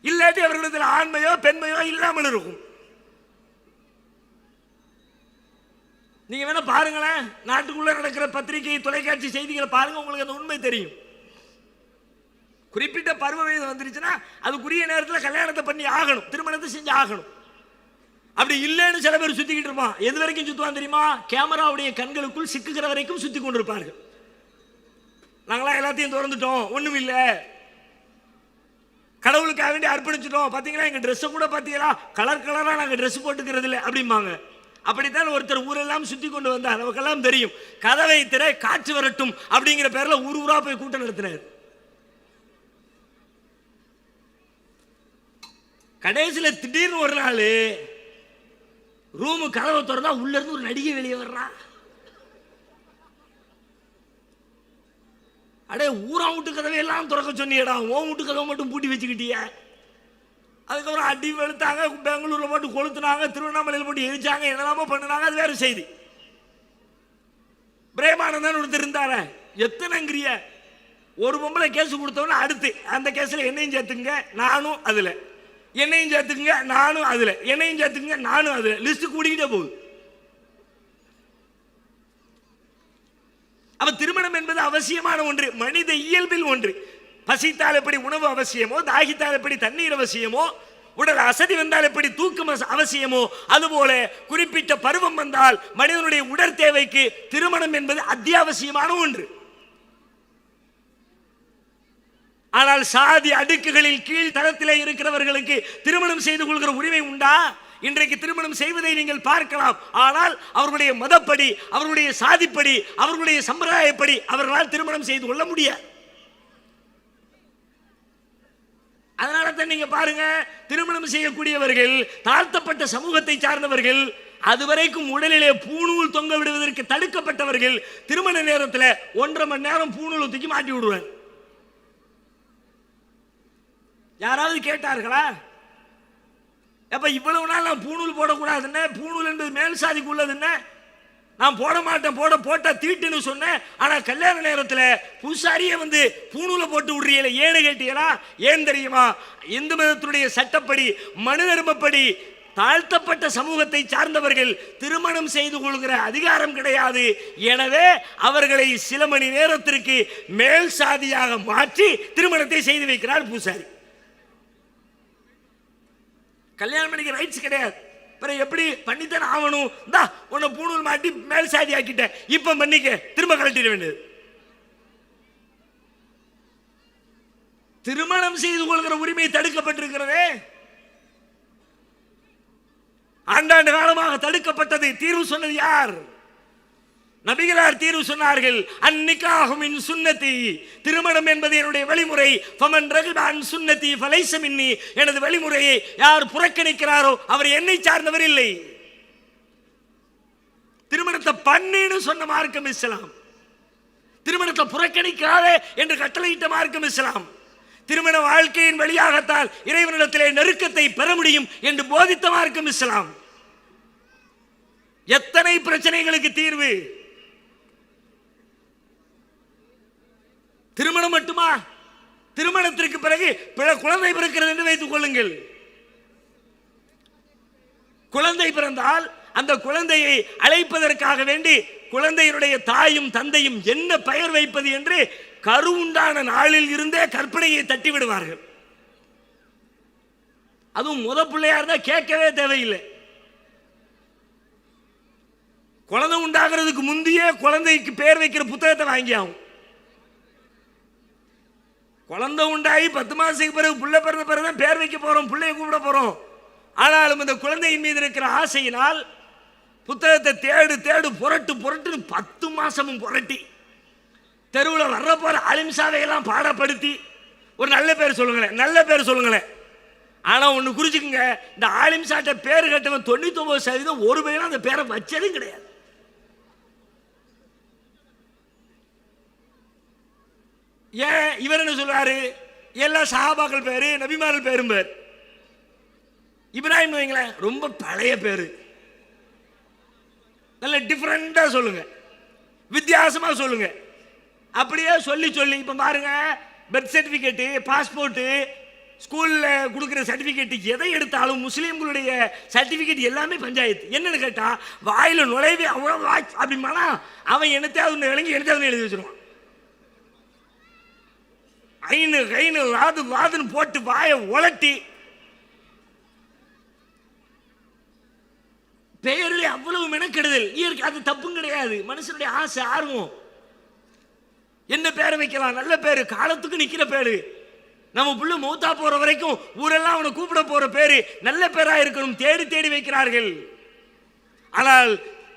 இல்லாட்டி அவர்களிடத்தில் ஆண்மையோ பெண்மையோ இல்லாமல் இருக்கும். நீங்க வேணா பாருங்களேன், நாட்டுக்குள்ள நடக்கிற பத்திரிகை தொலைக்காட்சி செய்திகளை பாருங்க, உங்களுக்கு அந்த உண்மை தெரியும். குறிப்பிட்ட பருவ வயது வந்துருச்சுன்னா அதுக்குரிய நேரத்தில் கல்யாணத்தை பண்ணி ஆகணும், திருமணத்தை செஞ்சு ஆகணும். அப்படி இல்லைன்னு சில பேர் சுத்திக்கிட்டு இருப்பான். எது வரைக்கும் சுத்துவான் தெரியுமா? கேமராவுடைய கண்களுக்குள் சிக்குகிற வரைக்கும் சுத்தி கொண்டிருப்பார்கள். நாங்களாம் எல்லாத்தையும் திறந்துட்டோம், ஒண்ணும் இல்லை, கடவுளுக்காக வேண்டி அர்ப்பணிச்சிட்டோம், பாத்தீங்களா எங்க ட்ரெஸ்ஸை கூட பாத்தீங்களா கலர் கலரா நாங்க ட்ரெஸ் போட்டுக்கிறது இல்லை அப்படிம்பாங்க. அப்படித்தான் ஒருத்தர் ஊரெல்லாம் சுத்தி கொண்டு வந்தார். நமக்கெல்லாம் தெரியும். கதவை திற காற்று வரட்டும் அப்படிங்கிற பேர்ல ஊர் ஊரா போய் கூட்டம் நடத்தினார். கடைசியில திடீர்னு ஒரு நாள் ரூமு கதவை திறந்தா உள்ள இருந்து ஒரு நடிகை வெளியே வர்றா. அடே, ஊரா வீட்டு கதவை எல்லாம் திறக்க சொன்னியடா, உன் வீட்டு கதவை மட்டும் பூட்டி வச்சுக்கிட்டிய. அதுக்கப்புறம் அடி வெளுத்தாங்க, பெங்களூர்ல போட்டு கொளுத்துனாங்க, திருவண்ணாமலையில் போட்டு எரிச்சாங்க, என்னெல்லாமோ பண்ணினாங்க. அது வேற செய்தி. பிரேமானந்தன் ஒருத்தர் இருந்தார, எத்தனைங்கிறிய ஒரு பொம்பளை கேஸ் கொடுத்தவன அடுத்து அந்த கேஸ்ல என்னையும் சேர்த்துங்க நானும் அதுல, என்னையும் சேர்த்துக்குங்க நானும் அதுல, என்னையும் சேர்த்துக்குங்க நானும் அதுல, லிஸ்ட் கூடிக்கிட்டே போகுது. அப்ப திருமணம் என்பது அவசியமான ஒன்று, மனித இயல்பில் ஒன்று. பசித்தால் எப்படி உணவு அவசியமோ, தாகித்தால் எப்படி தண்ணீர் அவசியமோ, உடல் அசதி வந்தால் எப்படி தூக்கம் அவசியமோ, அதுபோல குறிப்பிட்ட பருவம் வந்தால் மனிதனுடைய உடற் தேவைக்கு திருமணம் என்பது அத்தியாவசியமான ஒன்று. ஆனால் சாதி அடுக்குகளில் கீழ் தளத்திலே இருக்கிறவர்களுக்கு திருமணம் செய்து கொள்கிற உரிமை உண்டா? இன்றைக்கு திருமணம் செய்வதை நீங்கள் பார்க்கலாம். ஆனால் அவர்களுடைய மதப்படி, அவர்களுடைய சாதிப்படி, அவர்களுடைய சம்பிரதாயப்படி அவர்களால் திருமணம் செய்து கொள்ள முடியாது. அதனால தான் நீங்க பாருங்க, திருமணம் செய்யக்கூடியவர்கள் தாழ்த்தப்பட்ட சமூகத்தை சார்ந்தவர்கள், அதுவரைக்கும் உடலிலே பூணூல் தொங்க விடுவதற்கு தடுக்கப்பட்டவர்கள் திருமண நேரத்தில் 1.5 மணி நேரம் பூணூல் தூக்கி மாட்டி விடுவார். யாராவது கேட்டார்களா? அப்ப இவ்வளவு நாள் நான் பூணூல் போடக்கூடாதுன்னு, பூணூல் என்பது மேல் சாதிக்கு உள்ளதுன்னு நான் போட மாட்டேன், போட்டா தீட்டுன்னு சொன்னேன். ஆனா கல்யாண நேரத்தில் பூசாரியே வந்து பூணூல போட்டு விடுறீங்களே, ஏன்னு கேட்டீங்களா? ஏன் தெரியுமா? இந்து மதத்துடைய சட்டப்படி, மனு தர்மப்படி தாழ்த்தப்பட்ட சமூகத்தை சார்ந்தவர்கள் திருமணம் செய்து கொள்கிற அதிகாரம் கிடையாது. எனவே அவர்களை சில மணி நேரத்திற்கு மேல் சாதியாக மாற்றி திருமணத்தை செய்து வைக்கிறார் பூசாரி. கல்யாணம் பண்ணிக்க ரைட்ஸ் கிடையாது. எப்படி பண்ணித்தான் ஆகணும்? இந்தா உன்னை பூணூல் மாட்டி மேல் சாதி ஆக்கிட்ட, இப்ப பண்ணிக்க, திரும்ப கழட்டிட வேண்டியது. திருமணம் செய்து கொள்கிற உரிமை தடுக்கப்பட்டிருக்கிறதே, ஆண்டாண்டு காலமாக தடுக்கப்பட்டது. தீர்வு சொன்னது யார்? நபிகளார் தீர்வு சொன்னார்கள். அந்நிக்காஹு மின் சுன்னதி, திருமணம் என்பது என்னுடைய வழிமுறை. ஃபமன் ரகிப அன் சுன்னதி ஃபலைஸ மின்னி, எனது வழிமுறையை யார் புறக்கணிக்கிறாரோ அவர் என்னை சார்ந்தவர் இல்லை. திருமணத்தை பண்ணின்னு சொன்ன மார்க்கம் இஸ்லாம். திருமணத்தை புறக்கணிக்காதே என்று கட்டளையிட்ட மார்க்கம் இஸ்லாம். திருமண வாழ்க்கையின் வழியாகத்தான் இறைவனிடத்திலே நெருக்கத்தை பெற முடியும் என்று போதித்த மார்க்கம் இஸ்லாம். எத்தனை பிரச்சனைகளுக்கு தீர்வு! திருமணம் மட்டுமா? திருமணத்திற்கு பிறகு குழந்தை பிறக்கிறது என்று வைத்துக் கொள்ளுங்கள். குழந்தை பிறந்தால் அந்த குழந்தையை அழைப்பதற்காக வேண்டி குழந்தையினுடைய தாயும் தந்தையும் என்ன பெயர் வைப்பது என்று கருவுண்டான நாளில் இருந்தே கற்பனையை தட்டி விடுவார்கள். அதுவும் முத பிள்ளையா இருந்தா கேட்கவே தேவையில்லை. குழந்தை உண்டாகிறதுக்கு முந்தையே குழந்தைக்கு பேர் வைக்கிற புத்தகத்தை வாங்கி ஆகும். குழந்தை உண்டாகி 10 மாசத்துக்கு பிறகு புள்ள பிறந்த பிறகுதான் பேர் வைக்க போறோம், பிள்ளைய கூப்பிட போறோம். ஆனாலும் இந்த குழந்தையின் மீது இருக்கிற ஆசையினால் புத்தகத்தை தேடு புரட்டு 10 மாசமும் புரட்டி தெருவில் வர்ற போற அலிம்சாவையெல்லாம் பாடப்படுத்தி ஒரு நல்ல பேர் சொல்லுங்களேன், நல்ல பேர் சொல்லுங்களேன். ஆனா ஒண்ணு குறிச்சுக்குங்க, இந்த ஆலிம்சாட்ட பேர் கேட்டவன் 99% ஒரு பையனும் அந்த பேரை வச்சதும் கிடையாது. ஏன்? இவர் என்ன சொல்றாரு? எல்லா சஹாபாக்கள் பேரு, நபிமார்கள் பேரும் பேர். இப்ராஹிம் வைங்களேன், ரொம்ப பழைய பேரு, நல்ல டிஃபரெண்டா சொல்லுங்க, வித்தியாசமா சொல்லுங்க. அப்படியே சொல்லி இப்ப பாருங்க, பர்த் சர்டிபிகேட், பாஸ்போர்ட் ஸ்கூல்ல கொடுக்குற சர்டிபிகேட் எதை எடுத்தாலும் முஸ்லீம்களுடைய சர்டிபிகேட் எல்லாமே பஞ்சாயத்து. என்னன்னு கேட்டா வாயில நுழைவே அவ்வளவு அப்படிமானா அவன் என்னத்தையாவது விளங்கி என்னத்தையாவது எழுதி வச்சிருவான். ஐனு கைனு வாது வாதுன்னு போட்டு வாயை உலட்டி பெயரில் அவ்வளவு மெனக்கெடுதல். இயற்கை அது தப்பும் கிடையாது. மனுஷனுடைய ஆசை ஆர்வம். என்ன பேரை வைக்கலாம்? நல்ல பேரு, காலத்துக்கு நிக்கிற பேரு. நம்ம புள்ள மௌத்தா போற வரைக்கும் ஊரெல்லாம் அவனை கூப்பிட போற பேரு நல்ல பேரா இருக்கணும் தேடி தேடி வைக்கிறார்கள். ஆனால்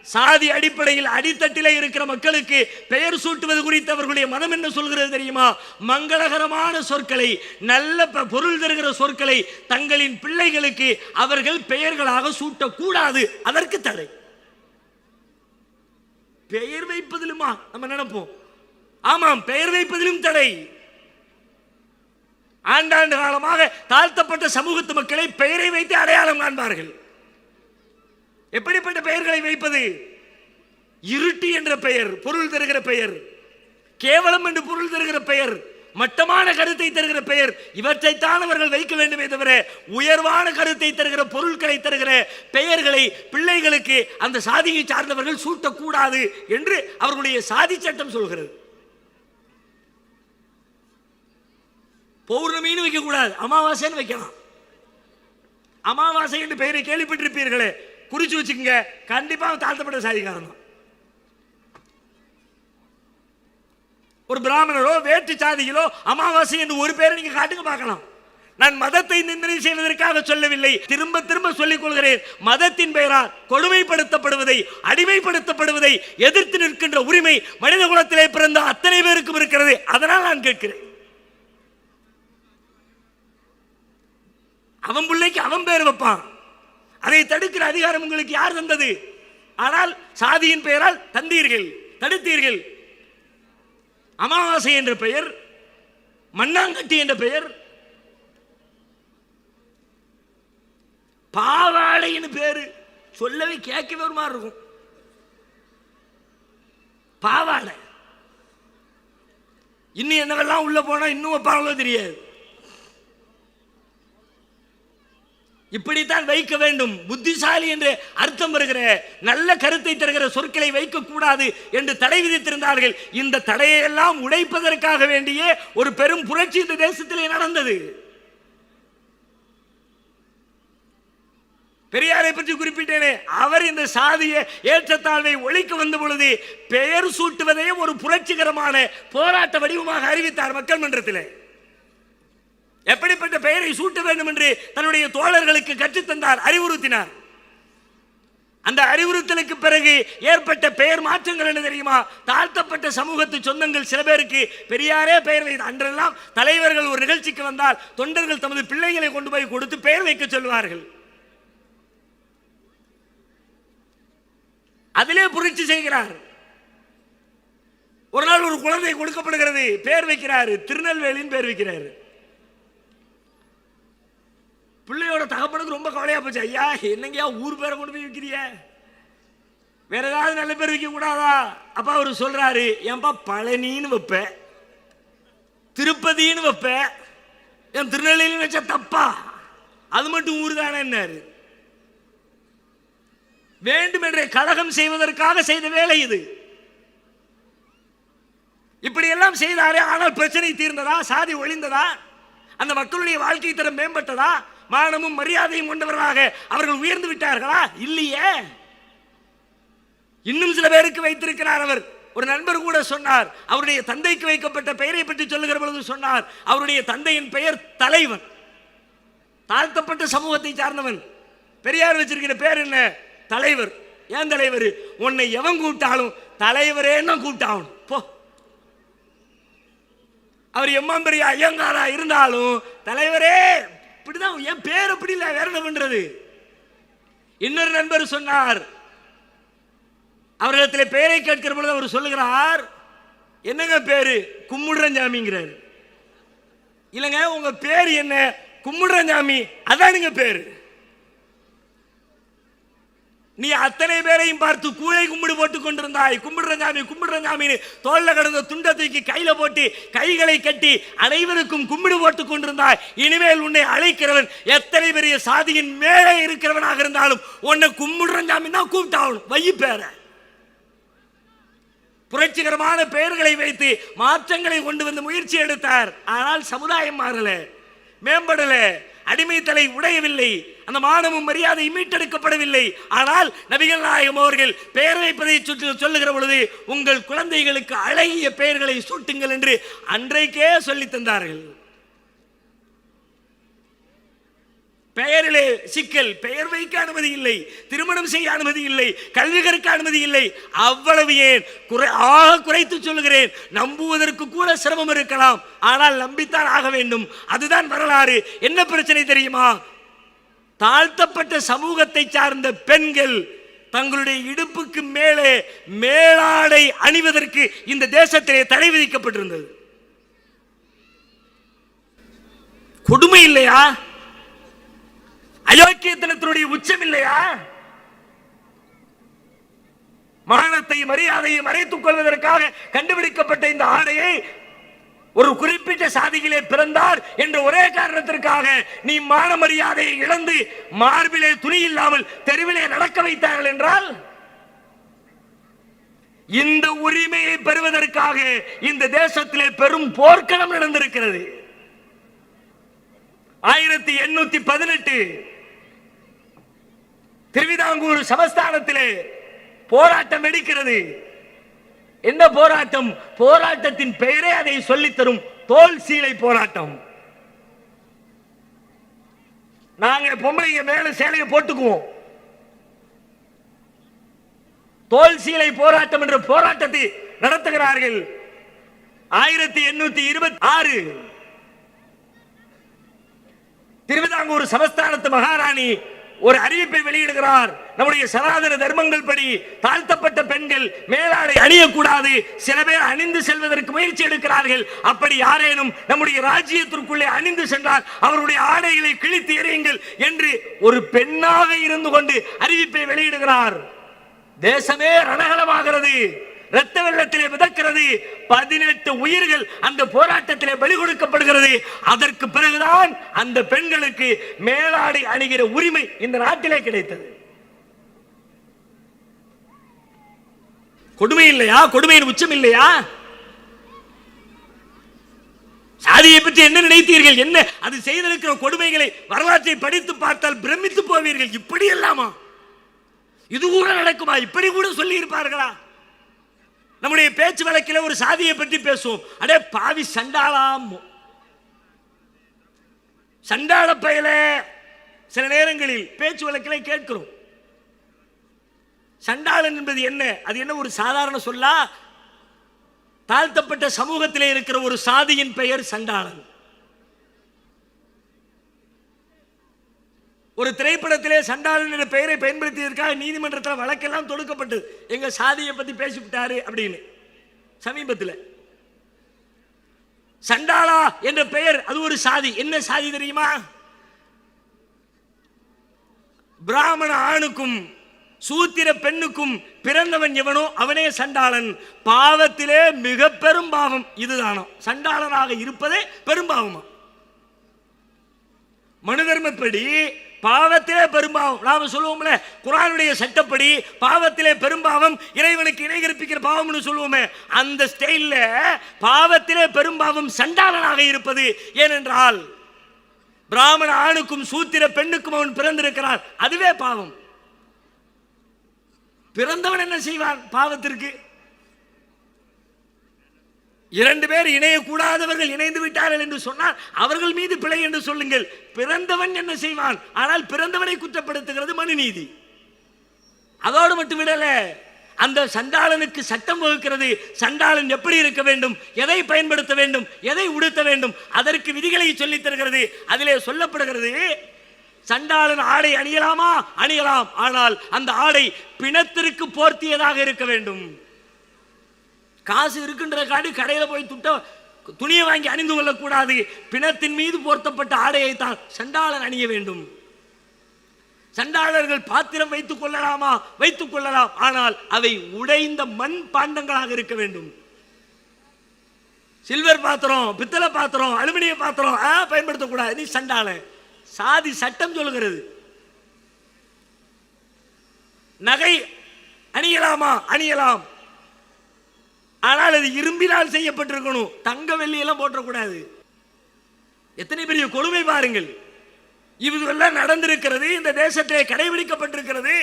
சாதி அடிப்படையில் அடித்தட்டிலே இருக்கிற மக்களுக்கு பெயர் சூட்டுவது குறித்து அவர்களுடைய மதம் என்ன சொல்கிறது தெரியுமா? மங்களகரமான சொற்களை, நல்ல பொருள் தருகிற சொற்களை தங்களின் பிள்ளைகளுக்கு அவர்கள் பெயர்களாக சூட்டக்கூடாது, அதற்கு தடை. பெயர் வைப்பதிலுமா நம்ம நினைப்போம், ஆமாம் பெயர் வைப்பதிலும் தடை. ஆண்டாண்டு காலமாக தாழ்த்தப்பட்ட சமூகத்து மக்களை பெயரை வைத்து அடையாளம் காண்பார்கள். எப்படிப்பட்ட பெயர்களை வைப்பது? இருட்டி என்ற பெயர், பொருள் தருகிற பெயர், கேவலம் என்று பொருள் தருகிற பெயர், மட்டமான கருத்தை தருகிற பெயர், இவற்றைத்தான் அவர்கள் வைக்க வேண்டுமே தவிர உயர்வான கருத்தை தருகிற பொருட்களை தருகிற பெயர்களை பிள்ளைகளுக்கு அந்த சாதியை சார்ந்தவர்கள் சூட்டக்கூடாது என்று அவர்களுடைய சாதி சட்டம் சொல்கிறது. பௌர்ணமின்னு வைக்க கூடாது, அமாவாசைன்னு வைக்கலாம். அமாவாசை என்று பெயரை கேள்விப்பட்டிருப்பீர்களே, குறிச்சு வச்சுக்கோங்க, கண்டிப்பாக தாழ்த்தப்பட்ட சாதிக்காரன் தான். ஒரு பிராமணரோ வேற்று சாதிகளோ அமாவாசை என்று ஒரு பேரை நீங்க காட்டுங்க பார்க்கலாம். நான் மதத்தை நிந்தனை செய்வதற்காக சொல்லவில்லை, திரும்ப திரும்ப சொல்லிக் கொள்கிறேன். மதத்தின் பெயரால் கொடுமைப்படுத்தப்படுவதை, அடிமைப்படுத்தப்படுவதை எதிர்த்து நிற்கின்ற உரிமை மனித குலத்திலே பிறந்த அத்தனை பேருக்கும் இருக்கிறது. அதனால் நான் கேட்கிறேன், அவன் பிள்ளைக்கு அவன் பேர் வைப்பான், அதை தடுக்கிற அதிகாரம் உங்களுக்கு யார் தந்தது? ஆனால் சாதியின் பெயரால் தந்தீர்கள், தடுத்தீர்கள். அமாவாசை என்ற பெயர், மண்ணாங்கட்டி என்ற பெயர், பாவாடைன்னு பேரு சொல்லவே கேட்கவே ஒரு மாதிரி இருக்கும். பாவாடை இன்னும் என்னவெல்லாம் உள்ள போனா இன்னும் வைப்பாங்களோ தெரியாது. இப்படித்தான் வைக்க வேண்டும். புத்திசாலி என்று அர்த்தம் வருகிற நல்ல கருத்தை தருகிற சொற்களை வைக்க கூடாது என்று தடை விதித்திருந்தார்கள். இந்த தடையை எல்லாம் உடைப்பதற்காக வேண்டிய ஒரு பெரும் புரட்சி இந்த தேசத்திலே நடந்தது. பெரியாரை பற்றி குறிப்பிட்டேனே, அவர் இந்த சாதிய ஏற்றத்தாழ்வை ஒழிக்க வந்த பொழுது பெயர் சூட்டுவதையே ஒரு புரட்சிகரமான போராட்ட வடிவமாக அறிவித்தார் மக்கள் மன்றத்தில். எப்படிப்பட்ட பெயரை சூட்ட வேண்டும் என்று தன்னுடைய தோழர்களுக்கு கற்றுத்தந்தார், அறிவுறுத்தினார். அந்த அறிவுறுத்தலுக்கு பிறகு ஏற்பட்ட பெயர் மாற்றங்கள் என்ன தெரியுமா? தாழ்த்தப்பட்ட சமூகத்து சொந்தங்கள் சில பேருக்கு பெரியாரே பெயர் வைத்து, அன்றெல்லாம் தலைவர்கள் ஒரு நிகழ்ச்சிக்கு வந்தால் தொண்டர்கள் தமது பிள்ளைகளை கொண்டு போய் கொடுத்து பெயர் வைக்க சொல்வார்கள். அதிலே புரட்சி செய்கிறார். ஒரு நாள் ஒரு குழந்தை கொடுக்கப்படுகிறது, பெயர் வைக்கிறார், திருநெல்வேலின்னு பெயர் வைக்கிறார். பிள்ளையோட தகப்பனுக்கு ரொம்ப கவலையா போச்சு. ஐயா என்னங்கயா ஊர் பேரை கொண்டு போய் வைக்கிறிய, வேற ஏதாவது நல்ல பேர் வைக்க கூடாதா? அப்பா அவரு சொல்றாரு, ஏன்பா பழனின்னு வைப்ப, திருப்பதின்னு வைப்ப, என் திருநெல்வேலின்னு வச்சா தப்பா? அது மட்டும் ஊர் தானே என்னாரு? வேண்டுமென்றே கலகம் செய்வதற்காக செய்த வேலை இது. இப்படி எல்லாம் செய்தாரே, ஆனால் பிரச்சனை தீர்ந்ததா? சாதி ஒழிந்ததா? அந்த மக்களுடைய வாழ்க்கை தரம் மேம்பட்டதா? மானமும் மரியாதையும் கொண்டவர்களாக அவர்கள் உயர்ந்து விட்டார்களா? இல்லையே. இன்னும் சில பேருக்கு வைத்திருக்கிறார் அவர். ஒரு நண்பர் கூட சொன்னார், அவருடைய தந்தைக்கு வைக்கப்பட்ட பெயரை பற்றி சொல்லுகிற பொழுது சொன்னார், அவருடைய தந்தையின் பெயர் தலைவன், தாழ்த்தப்பட்ட சமூகத்தை சார்ந்தவன். பெரியார் வச்சிருக்கிற பேர் என்ன? தலைவர். ஏன் தலைவர்? உன்னை எவன் கூப்பிட்டாலும் தலைவரே தான் கூப்பிட்டாகணும் போ. அவர் எம்மாம் பெரிய ஐயங்காரா இருந்தாலும் தலைவரே இப்படிதான். என் பேர் அப்படி இல்லை, வேற என்ன பண்றது? இன்னொரு நண்பர் சொன்னார், அவரிடத்தில் பெயரை கேட்கிற பொழுது அவர் சொல்லுகிறார், என்னங்க பேரு? கும்முடுறஞ்சாமிங்கிறார். இல்லைங்க உங்க பேர் என்ன? கும்முடுறஞ்சாமி. அதான் நீங்க பேரு. நீ அத்தனை பேரையும் பார்த்து கூழை கும்பிடு போட்டு கொண்டிருந்தாய். கும்பிடுறஞ்சாமி தோல்ல கடந்த துண்டை தூக்கி கையில போட்டு கைகளை கட்டி அனைவருக்கும் கும்பிடு போட்டு கொண்டிருந்தாய். இனிமேல் உன்னை அழைக்கிறவன் எத்தனை பெரிய சாதியின் மேலே இருக்கிறவனாக இருந்தாலும் உன்னை கும்பிடுறஞ்சாமி தான் கூப்பிட்டாகணும். வைய பேர புரட்சிகரமான பெயர்களை வைத்து மாற்றங்களை கொண்டு வந்து முயற்சி எடுத்தார். ஆனால் சமுதாயம் மாறல, மேம்படல, அடிமை தலை உடையவில்லை, அந்த மானமும் மரியாதை மீட்டெடுக்கப்படவில்லை. ஆனால் நபிகள் நாயகம் அவர்கள் பெயர் வைப்பதை சொல்லுகிற பொழுது உங்கள் குழந்தைகளுக்கு அழகிய பெயர்களை சூட்டுங்கள் என்று அன்றைக்கே சொல்லி தந்தார்கள். பெயரிலே சிக்கல், பெயர் வைக்க அனுமதி இல்லை, திருமணம் செய்ய அனுமதி இல்லை, கல்வி கற்க அனுமதி இல்லை. அவ்வளவு ஏன் குறைத்து சொல்லுகிறேன், நம்புவதற்கு கூட சிரமம் இருக்கலாம், ஆனால் நம்பித்தான் ஆக வேண்டும். அதுதான் வரலாறு. என்ன பிரச்சனை தெரியுமா? தாழ்த்தப்பட்ட சமூகத்தை சார்ந்த பெண்கள் தங்களுடைய இடுப்புக்கு மேலே மேலாடை அணிவதற்கு இந்த தேசத்திலே தடை விதிக்கப்பட்டிருந்தது. கொடுமை இல்லையா? அயோக்கியத்தனத்தினுடைய உச்சம் இல்லையா? மானத்தை மரியாதையை மறைத்துக் கொள்வதற்காக கண்டுபிடிக்கப்பட்ட இந்த ஆடையை ஒரு குறிப்பிட்ட சாதியிலே பிறந்தார் என்ற ஒரே காரணத்திற்காக நீ மான மரியாதையை இழந்து மார்பிலே துணி இல்லாமல் தெருவிலே நடக்க வைத்தார்கள் என்றால், இந்த உரிமையை பெறுவதற்காக இந்த தேசத்திலே பெரும் போர்க்களம் நடந்திருக்கிறது. 1818 திருவிதாங்கூர் சமஸ்தானத்திலே போராட்டம் வெடிக்கிறது. என்ன போராட்டம்? போராட்டத்தின் பெயரே அதை சொல்லித்தரும், தோல் சீலை போராட்டம். நாங்க பொம்பளைங்க மேல சேலையை போட்டுக்குவோம். தோல் சீலை போராட்டம் என்ற போராட்டத்தை நடத்துகிறார்கள். 1826 திருவிதாங்கூர் சமஸ்தானத்து மகாராணி ஒரு அறிவிப்பை வெளியிடுகிறார். நம்முடைய சனாதன தர்மங்கள் படி தாழ்த்தப்பட்ட பெண்கள் மேலாடை அணியக்கூடாது, சில பேர் அணிந்து செல்வதற்கு முயற்சி எடுக்கிறார்கள். அப்படி யாரேனும் நம்முடைய ராஜ்யத்திற்குள்ளே அணிந்து சென்றால் அவருடைய ஆடைகளை கிழித்து எறியுங்கள் என்று ஒரு பெண்ணாக இருந்து கொண்டு அறிவிப்பை வெளியிடுகிறார். தேசமே ரணகலமாகிறது, இரத்த வெள்ளத்திலே மிதக்கிறது. 18 உயிர்கள் அந்த போராட்டத்திலே பலி கொடுக்கப்படுகிறது. அதற்கு பிறகுதான் அந்த பெண்களுக்கு மேலாடை அணிகிற உரிமை இந்த நாட்டிலே கிடைத்தது. கொடுமை இல்லையா? கொடுமையின் உச்சம் இல்லையா? சாதியை பற்றி என்ன நினைத்தீர்கள்? என்ன அது செய்திருக்கிற கொடுமைகளை வரலாற்றை படித்து பார்த்தால் பிரமித்து போவீர்கள். இப்படி எல்லாமா? இது கூட நடக்குமா? இப்படி கூட சொல்லி இருப்பார்களா? நம்முடைய பேச்சு வழக்கில் ஒரு சாதியை பற்றி பேசுவோம். அடே பாவி சண்டாளாம், சண்டாள பயல சில நேரங்களில் பேச்சு வழக்கில் கேட்கிறோம். சண்டாளன் என்பது என்ன? அது என்ன ஒரு சாதாரண சொல்லா? தாழ்த்தப்பட்ட சமூகத்திலே இருக்கிற ஒரு சாதியின் பெயர் சண்டாளன். ஒரு திரைப்படத்திலே சண்டாளன் என்ற பெயரை பயன்படுத்தியதற்காக நீதிமன்றத்தில் வழக்கெல்லாம் தொடுக்கப்பட்டது. எங்க சாதியை பத்தி பேசிவிட்டாரு அப்படின்னு. சமீபத்தில் சண்டாளா என்ற பெயர், அது ஒரு சாதி. என்ன சாதி தெரியுமா? பிராமண ஆணுக்கும் சூத்திர பெண்ணுக்கும் பிறந்தவன் எவனோ அவனே சண்டாளன். பாவத்திலே மிக பெரும் பாவம் இதுதானோ. சண்டாளனாக இருப்பதே பெரும்பாவமா? மனு தர்மப்படி பாவத்திலே பெரும்பாவம். நாம சொல்லுவோம்ல, குர்ஆனுடைய சட்டப்படி பாவத்திலே பெரும்பாவம் இறைவனுக்கு இணை கற்பிக்கிற பாவம்னு சொல்லுவோமே, அந்த ஸ்டைல்ல பாவத்திலே பெரும்பாவம் சண்டாளனாக இருப்பது. ஏனென்றால் பிராமண ஆணுக்கும் சூத்திர பெண்ணுக்கும் அவன் பிறந்திருக்கிறான், அதுவே பாவம். பிறந்தவன் என்ன செய்வான் பாவத்திற்கு? 2 பேர் இணையக்கூடாதவர்கள் இணைந்து விட்டார்கள் என்று சொன்னால் அவர்கள் மீது பிழை என்று சொல்லுங்கள். பிறந்தவன் என்ன செய்வான்? ஆனால் பிறந்தவனை குற்றப்படுத்துகிறது மனுநீதி. அதோடு மட்டும் விடல, அந்த சண்டாளனுக்கு சட்டம் வகுக்கிறது. சண்டாளன் எப்படி இருக்க வேண்டும், எதை பயன்படுத்த வேண்டும், எதை உடுத்த வேண்டும், அதற்கு விதிகளை சொல்லித் தருகிறது. அதிலே சொல்லப்படுகிறது, சண்டாளன் ஆடை அணியலாமா? அணியலாம். ஆனால் அந்த ஆடை பிணத்திற்கு போர்த்தியதாக இருக்க வேண்டும். காசு இருக்கின்ற காடி கடையில் போய் துணியை வாங்கி அணிந்து கொள்ளக்கூடாது. பிணத்தின் மீது போர்த்தப்பட்ட ஆடையை தான் சண்டாளன் அணிய வேண்டும். சண்டாளர்கள் பாத்திரம் வைத்துக் கொள்ளலாமா? வைத்துக் கொள்ளலாம், ஆனால் அவை உடைந்த மண் பாண்டங்களாக இருக்க வேண்டும். சில்வர் பாத்திரம், பித்தளை பாத்திரம், அலுமினிய பாத்திரம் பயன்படுத்தக்கூடாது. நீ சண்டாள. சாதி சட்டம் சொல்லுகிறது. நகை அணியலாமா? அணியலாம், ஆனால் அது இரும்பினால் செய்யப்பட்டிருக்கணும். தங்க வெள்ளி எல்லாம் போட்டக்கூடாது. எத்தனை பெரிய கொடுமை பாருங்கள். இதுவெல்லாம் நடந்திருக்கிறது, இந்த தேசத்திலே கடைபிடிக்கப்பட்டிருக்கிறது.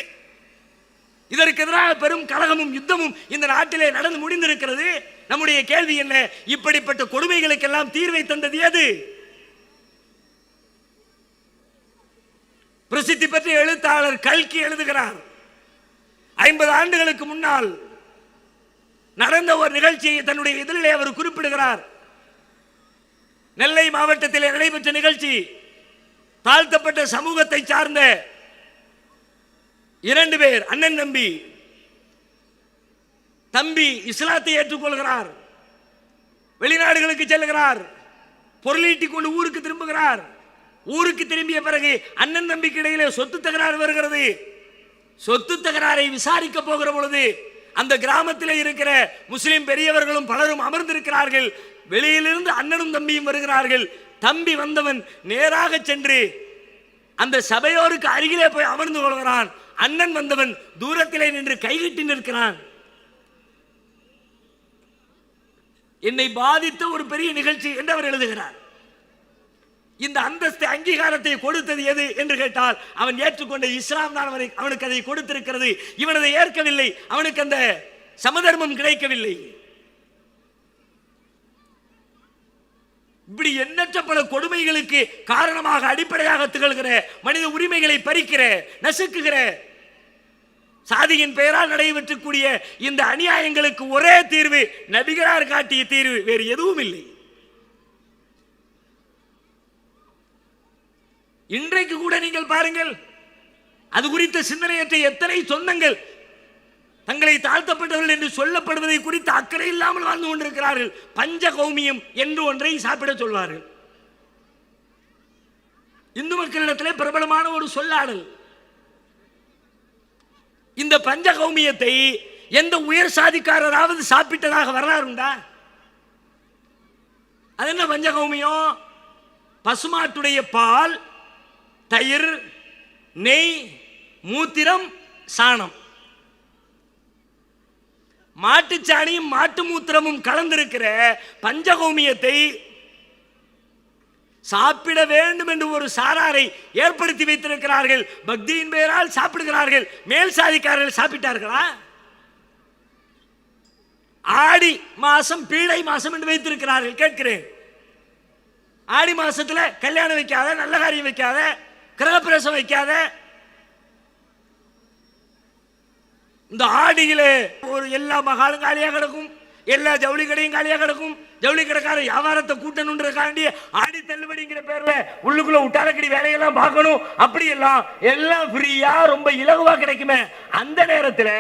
இதற்கு எதிராக பெரும் கலகமும் யுத்தமும் இந்த நாட்டிலே நடந்து முடிந்திருக்கிறது. நம்முடைய கேள்வி என்ன? இப்படிப்பட்ட கொடுமைகளுக்கெல்லாம் தீர்வை தந்தது எது? பிரசித்தி பெற்ற எழுத்தாளர் கல்கி எழுதுகிறார், 50 ஆண்டுகளுக்கு முன்னால் நடந்த ஒரு நிகழ்ச்சியை தன்னுடைய இதழிலே அவர் குறிப்பிடுகிறார். நெல்லை மாவட்டத்தில் நடைபெற்ற நிகழ்ச்சி. தாழ்த்தப்பட்ட சமூகத்தை சார்ந்த 2 பேர், அண்ணன் தம்பி. தம்பி இஸ்லாத்தை ஏற்றுக்கொள்கிறார், வெளிநாடுகளுக்கு செல்கிறார், பொருளீட்டிக் கொண்டு ஊருக்கு திரும்புகிறார். ஊருக்கு திரும்பிய பிறகு அண்ணன் தம்பிக்கு இடையிலே சொத்து தகராறு வருகிறது. சொத்து தகராறை விசாரிக்க போகிற பொழுது அந்த கிராமத்தில் இருக்கிற முஸ்லிம் பெரியவர்களும் பலரும் அமர்ந்திருக்கிறார்கள். வெளியிலிருந்து அண்ணனும் தம்பியும் வருகிறார்கள். தம்பி வந்தவன் நேராக சென்று அந்த சபையோருக்கு அருகிலே போய் அமர்ந்து கொள்கிறான். அண்ணன் வந்தவன் தூரத்திலே நின்று கைகட்டி நிற்கிறான். என்னை பாதித்த ஒரு பெரிய நிகழ்ச்சி என்று அவர் எழுதுகிறார். இந்த அந்தஸ்து அங்கீகாரத்தை கொடுத்தது எது என்று கேட்டால், அவன் ஏற்றுக்கொண்ட இஸ்லாம் தான் அவனுக்கு அதை கொடுத்திருக்கிறது. இவன் அதை ஏற்கவில்லை, அவனுக்கு அந்த சமதர்மம் கிடைக்கவில்லை. இப்படி எண்ணற்ற பல கொடுமைகளுக்கு காரணமாக அடிப்படையாக திகழ்கிற, மனித உரிமைகளை பறிக்கிற, நசுக்குகிற, சாதியின் பெயரால் நடைபெற்றக்கூடிய இந்த அநியாயங்களுக்கு ஒரே தீர்வு, நபிகளார் காட்டிய தீர்வு, வேறு எதுவும் இல்லை. இன்றைக்கு கூட நீங்கள் பாருங்கள், அது குறித்த சிந்தனையற்ற எத்தனை சொந்தங்கள் தங்களை தாழ்த்தப்பட்டவர்கள் என்று சொல்லப்படுவதை குறித்து அக்கறை இல்லாமல் வாழ்ந்து கொண்டிருக்கிறார்கள். பஞ்ச கௌமியம் என்று ஒன்றை சாப்பிட சொல்வார்கள். இந்து மக்களிடத்திலே பிரபலமான ஒரு சொல்லாடல். இந்த பஞ்ச கௌமியத்தை எந்த உயர் சாதிக்காரராவது சாப்பிட்டதாக வரலாறு உண்டா? அது என்ன பஞ்ச கௌமியம்? பசுமாட்டுடைய பால், தயிர், நெய், மூத்திரம், சாணம், மாட்டுச்சாணியும் மாட்டு மூத்திரமும் கலந்திருக்கிற பஞ்சகௌமியத்தை சாப்பிட வேண்டும் என்று ஒரு சாராரை ஏற்படுத்தி வைத்திருக்கிறார்கள். பக்தியின் பெயரால் சாப்பிடுகிறார்கள். மேல் சாதிக்காரர்கள் சாப்பிட்டார்களா? ஆடி மாசம் பீடை மாசம் என்று வைத்திருக்கிறார்கள். கேட்கிறேன், ஆடி மாசத்துல கல்யாணம் வைக்காத, நல்ல காரியம் வைக்காத, கிரகப்பிரவேசம் வைக்காத, இந்த ஆடியிலே ஒரு எல்லா மகாலும் காலியாக கிடக்கும், எல்லா ஜவுளி கடையும் காலியாக கிடக்கும். ஜவுளி கடைக்கார வியாபாரத்தை கூட்டணுன்றதுக்காண்டி ஆடி தள்ளுபடிங்கிற பேர்ல உள்ளுக்குள்ள உட்டாலக்கடி வேலையெல்லாம் பார்க்கணும். அப்படி எல்லாம் ஃப்ரீயா ரொம்ப இலகுவா கிடைக்குமே. அந்த நேரத்தில்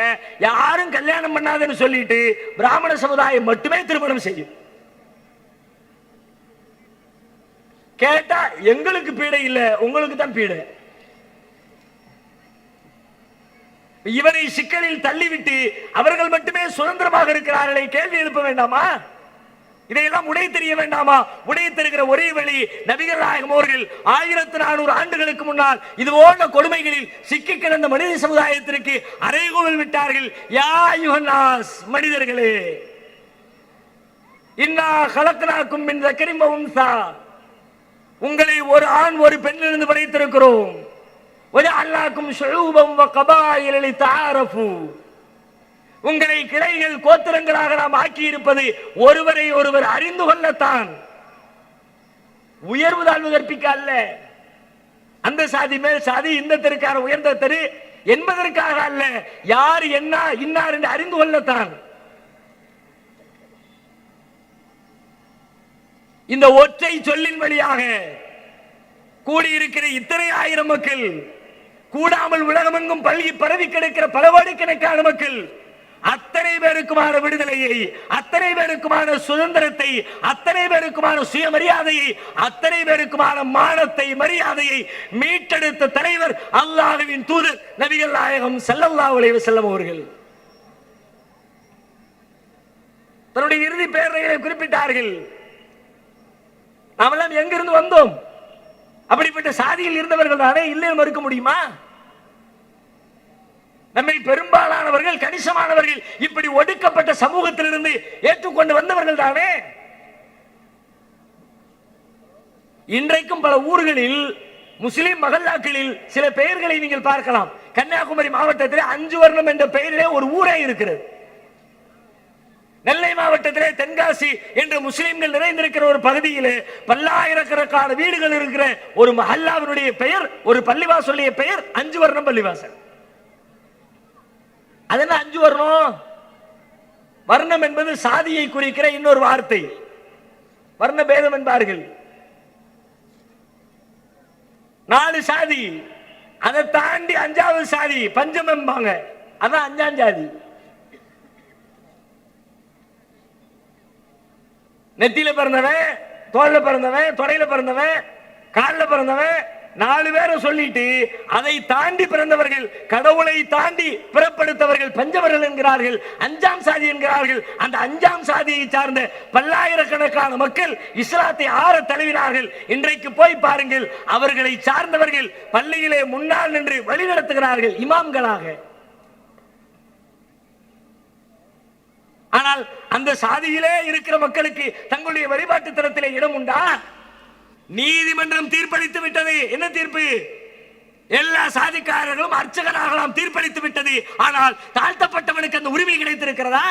யாரும் கல்யாணம் பண்ணாதுன்னு சொல்லிட்டு பிராமண சமுதாயம் மட்டுமே திருமணம் செய்யும். கேட்டா எங்களுக்கு பீடை இல்ல, உங்களுக்கு தான் பீடை. இவரை சிக்கலில் தள்ளிவிட்டு அவர்கள் மட்டுமே சுதந்திரமாக இருக்கிறார்களே, கேள்வி எழுப்ப வேண்டாமா? இதையெல்லாம் உடை தெரிய வேண்டாமா? உடை தருகிற ஒரே வழி, நபிகள் நாயகம் அவர்கள் 1400 ஆண்டுகளுக்கு முன்னால் இது போன்ற கொடுமைகளில் சிக்கி கிடந்த மனித சமுதாயத்திற்கு அறைகூவல் விட்டார்கள். யா அய்யுஹன்னாஸ், மனிதர்களே, இன்னா கலக்னாக்கும் மின் ஸக்கரின் வ உன்ஸா, உங்களை ஒரு ஆண் ஒரு பெண்ணிலிருந்து படைத்திருக்கிறோம். வஜஅல்னாக்கும் ஷுஊபன் வ கபாயில லிதஆரஃபு, உங்களை கிளைகள் கோத்திரங்களாக நாம் ஆக்கி இருப்பது ஒருவரை ஒருவர் அறிந்து கொள்ளத்தான், உயர்வு தாழ்வு கற்பிக்க அல்ல. அந்த சாதி மேல் சாதி, இந்த தெருக்கார உயர்ந்த தெரு என்பதற்காக அல்ல, யார் என்ன இன்னார் என்று அறிந்து கொள்ளத்தான். இந்த ஒற்றை சொல்லின் வழியாக கூடியிருக்கிற இத்தனை ஆயிரம் மக்கள், கூடாமல் உலகமெங்கும் பல்கி பரவி கிடக்கிற பல கோடிக்கணக்கான மக்கள் அத்தனை பேருக்குமான விடுதலையை, அத்தனை பேருக்குமான சுதந்திரத்தை, அத்தனை பேருக்குமான சுயமரியாதையை, அத்தனை பேருக்குமான மானத்தை, மரியாதையை மீட்டெடுத்த தலைவர் அல்லாஹ்வின் தூதர் நபிகள் நாயகம் ஸல்லல்லாஹு அலைஹி வஸல்லம் அவர்கள். தன்னுடைய இறுதி பேரையை குறிப்பிட்டார்கள். நாமெல்லாம் எங்கிருந்து வந்தோம்? அப்படிப்பட்ட சாதியில் இருந்தவர்கள் தானே, இல்லைன்னு மறுக்க முடியுமா? நம்மை பெரும்பாலானவர்கள், கணிசமானவர்கள் இப்படி ஒடுக்கப்பட்ட சமூகத்திலிருந்து ஏற்றுக்கொண்டு வந்தவர்கள் தானே. இன்றைக்கும் பல ஊர்களில், முஸ்லிம் மகல்லாக்களில் சில பெயர்களை நீங்கள் பார்க்கலாம். கன்னியாகுமரி மாவட்டத்தில் 5 வர்ணம் என்ற பெயரிலே ஒரு ஊரே இருக்கிறது. நெல்லை மாவட்டத்திலே தென்காசி என்ற முஸ்லிம்கள் நிறைந்திருக்கிற ஒரு பகுதியிலே பல்லாயிரக்கணக்கான வீடுகள் இருக்கிற ஒரு மஹல்லாவினுடைய பெயர், ஒரு பள்ளிவாசலுடைய பெயர் 5 வர்ணம் பள்ளிவாசல். அதென்ன 5 வர்ணம்? வர்ணம் என்பது சாதியை குறிக்கிற இன்னொரு வார்த்தை. வர்ண பேதம் என்பார்கள். 4 சாதி, அதை தாண்டி 5வது சாதி பஞ்சம் என்பாங்க. அதான் 5ஆம் சாதி. நெத்தியில பிறந்தவன், தோல்ல பிறந்தவன், தொடையில பிறந்தவன், காலில் பிறந்தவன், 4 பேரை சொல்லிட்டு அதை தாண்டி பிறந்தவர்கள், கடவுளை தாண்டி பிறப்படுத்தவர்கள் பஞ்சவர்கள் என்கிறார்கள், 5ஆம் சாதி என்கிறார்கள். அந்த 5ஆம் சாதியை சார்ந்த பல்லாயிரக்கணக்கான மக்கள் இஸ்லாத்தை ஆற தழுவினார்கள். இன்றைக்கு போய் பாருங்கள், அவர்களை சார்ந்தவர்கள் பள்ளியிலே முன்னால் நின்று வழிநடத்துகிறார்கள் இமாம்களாக. ஆனால் அந்த சாதியிலே இருக்கிற மக்களுக்கு தங்களுடைய வழிபாட்டு தரத்திலே இடம் உண்டா? நீதிமன்றம் தீர்ப்பளித்து விட்டது. என்ன தீர்ப்பு? எல்லா சாதிக்காரர்களும் அர்ச்சகராகலாம் தீர்ப்பளித்து விட்டது. ஆனால் தாழ்த்தப்பட்டவனுக்கு அந்த உரிமை கிடைத்திருக்கிறதா?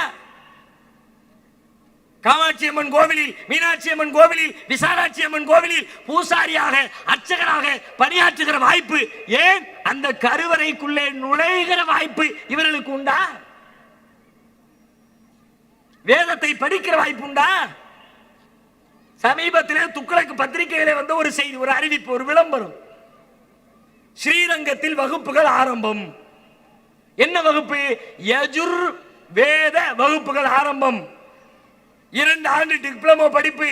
காமாட்சி அம்மன் கோவிலில், மீனாட்சி அம்மன் கோவிலில், விசாலாட்சி அம்மன் கோவிலில் பூசாரியாக, அர்ச்சகராக பணியாற்றுகிற வாய்ப்பு, ஏன் அந்த கருவறைக்குள்ளே நுழைகிற வாய்ப்பு இவர்களுக்கு உண்டா? வேதத்தை படிக்கிற வாய்ப்பு உண்டா? சமீபத்திலே துக்ளக் பத்திரிகையிலே வந்த ஒரு செய்தி, ஒரு அறிவிப்பு, ஒரு விளம்பரம். ஸ்ரீரங்கத்தில் வகுப்புகள் ஆரம்பம். என்ன வகுப்பு? யஜுர் வேத வகுப்புகள் ஆரம்பம். 2 ஆண்டு டிப்ளமோ படிப்பு,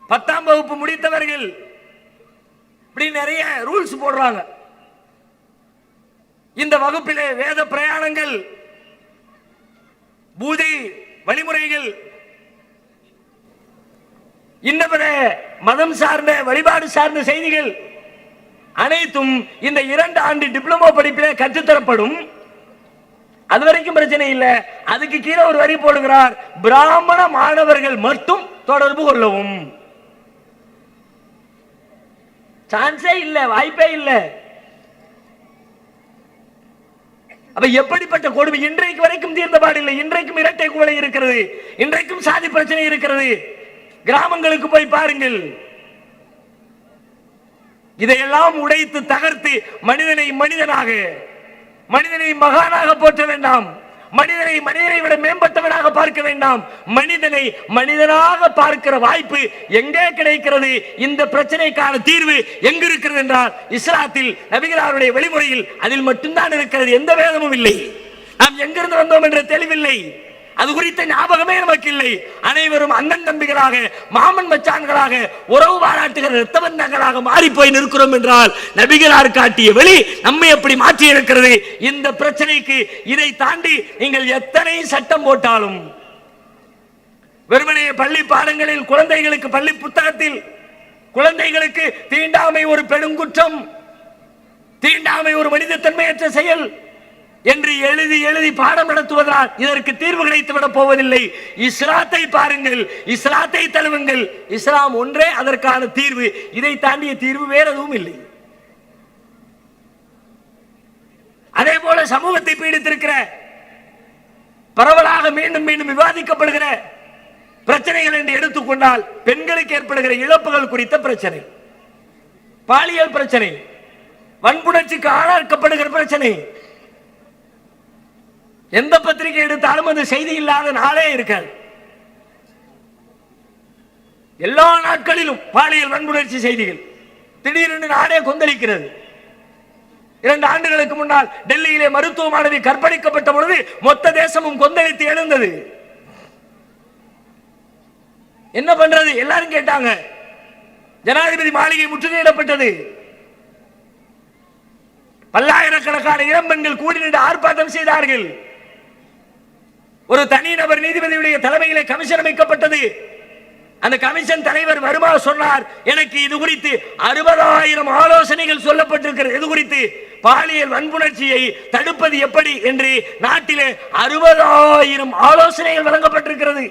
10ஆம் வகுப்பு முடித்தவர்கள், இப்படி நிறைய ரூல்ஸ் போடுறாங்க. இந்த வகுப்பிலே வேத பிரயாணங்கள், பூஜை வழிமுறைகள், இன்னபிற மதம் சார்ந்த வழிபாடு சார்ந்த செய்திகள் அனைத்தும் இந்த 2 ஆண்டு டிப்ளமோ படிப்பிலே கற்றுத்தரப்படும். அது வரைக்கும் பிரச்சனை இல்லை. அதுக்கு கீழே ஒரு வரி போடுகிறார், பிராமண மாணவர்கள் மட்டும் தொடர்பு கொள்ளவும். சான்ஸே இல்லை, வாய்ப்பே இல்லை. அப்ப எப்படிப்பட்ட கொடுமை! இன்றைக்கு வரைக்கும் தீர்ந்த பாடில்லை. இன்றைக்கும் இரட்டை குவளை இருக்கிறது, இன்றைக்கும் சாதி பிரச்சனை இருக்கிறது. கிராமங்களுக்கு போய் பாருங்கள். இதையெல்லாம் உடைத்து தகர்த்து மனிதனை மனிதனாக, மனிதனை மகானாக போற்ற வேண்டாம், மனிதனை மனிதனை விட மேம்பட்டவனாக பார்க்க வேண்டாம், மனிதனை மனிதனாக பார்க்கிற வாய்ப்பு எங்கே கிடைக்கிறது? இந்த பிரச்சனைக்கான தீர்வு எங்கு இருக்கிறது என்றால் இஸ்லாத்தில், நபிகளாருடைய வழிமுறையில் அதில் மட்டும்தான் இருக்கிறது. எந்த வேதமும் இல்லை. நாம் எங்கிருந்து வந்தோம் என்ற தெளிவில்லை, அது குறித்த ஞாபகமே நமக்கு இல்லை. அனைவரும் அண்ணன் தம்பிகளாக, மாமன் மச்சான்களாக, உறவு பாராட்டுகிற இரத்த பந்தங்களாக மாறி போய் நிற்கிறோம் என்றால் நபிகளார் காட்டிய வழி நம்மை எப்படி மாற்றி இருக்கிறது? இந்த பிரச்சனைக்கு இதை தாண்டி நீங்கள் எத்தனை சட்டம் போட்டாலும், வெறுமனே பள்ளி பாடங்களில் குழந்தைகளுக்கு, பள்ளி புத்தகத்தில் குழந்தைகளுக்கு தீண்டாமை ஒரு பெருங்குற்றம், தீண்டாமை ஒரு மனிதத்தன்மையற்ற செயல் என்று எழுதி எழுதி பாடம் நடத்துவதால் இதற்கு தீர்வு கிடைத்துவிட போவதில்லை. இஸ்லாத்தை பாருங்கள், இஸ்லாத்தை தழுவுங்கள். இஸ்லாம் ஒன்றே அதற்கான தீர்வு. இதை தாண்டிய தீர்வு வேற எதுவும் இல்லை. அதே போல சமூகத்தை பீடித்திருக்கிற, பரவலாக மீண்டும் மீண்டும் விவாதிக்கப்படுகிற பிரச்சனைகள் என்று எடுத்துக்கொண்டால், பெண்களுக்கு ஏற்படுகிற இழப்புகள் குறித்த பிரச்சனை, பாலியல் பிரச்சனை, வன்புணர்ச்சிக்கு ஆளாக்கப்படுகிற பிரச்சனை, எந்த பத்திரிகை எடுத்தாலும் அது செய்தி இல்லாத நாளே இருக்காது. எல்லா நாட்களிலும் பாலியல் வன்புணர்ச்சி செய்திகள். திடீரென்று நாடே கொந்தளிக்கிறது. 2 ஆண்டுகளுக்கு முன்னால் டெல்லியிலே மருத்துவ மாணவி கற்பழிக்கப்பட்ட பொழுது மொத்த தேசமும் கொந்தளித்து எழுந்தது. என்ன பண்றது எல்லாரும் கேட்டாங்க. ஜனாதிபதி மாளிகை முற்றுகையிடப்பட்டது. பல்லாயிரக்கணக்கான இளம்பெண்கள் கூடி நின்று ஆர்ப்பாட்டம் செய்தார்கள். ஒரு தனிநபர் நீதிபதியுடைய தலைமையிலே கமிஷன் அமைக்கப்பட்டது. அந்த கமிஷன் தலைவர் வருமா சொன்னார், எனக்கு இது குறித்து 60,000 ஆலோசனைகள் சொல்லப்பட்டிருக்கிறது. இது குறித்து பாலியல் வன்புணர்ச்சியை தடுப்பது எப்படி என்று நாட்டிலே 60,000 ஆலோசனைகள் வழங்கப்பட்டிருக்கிறது.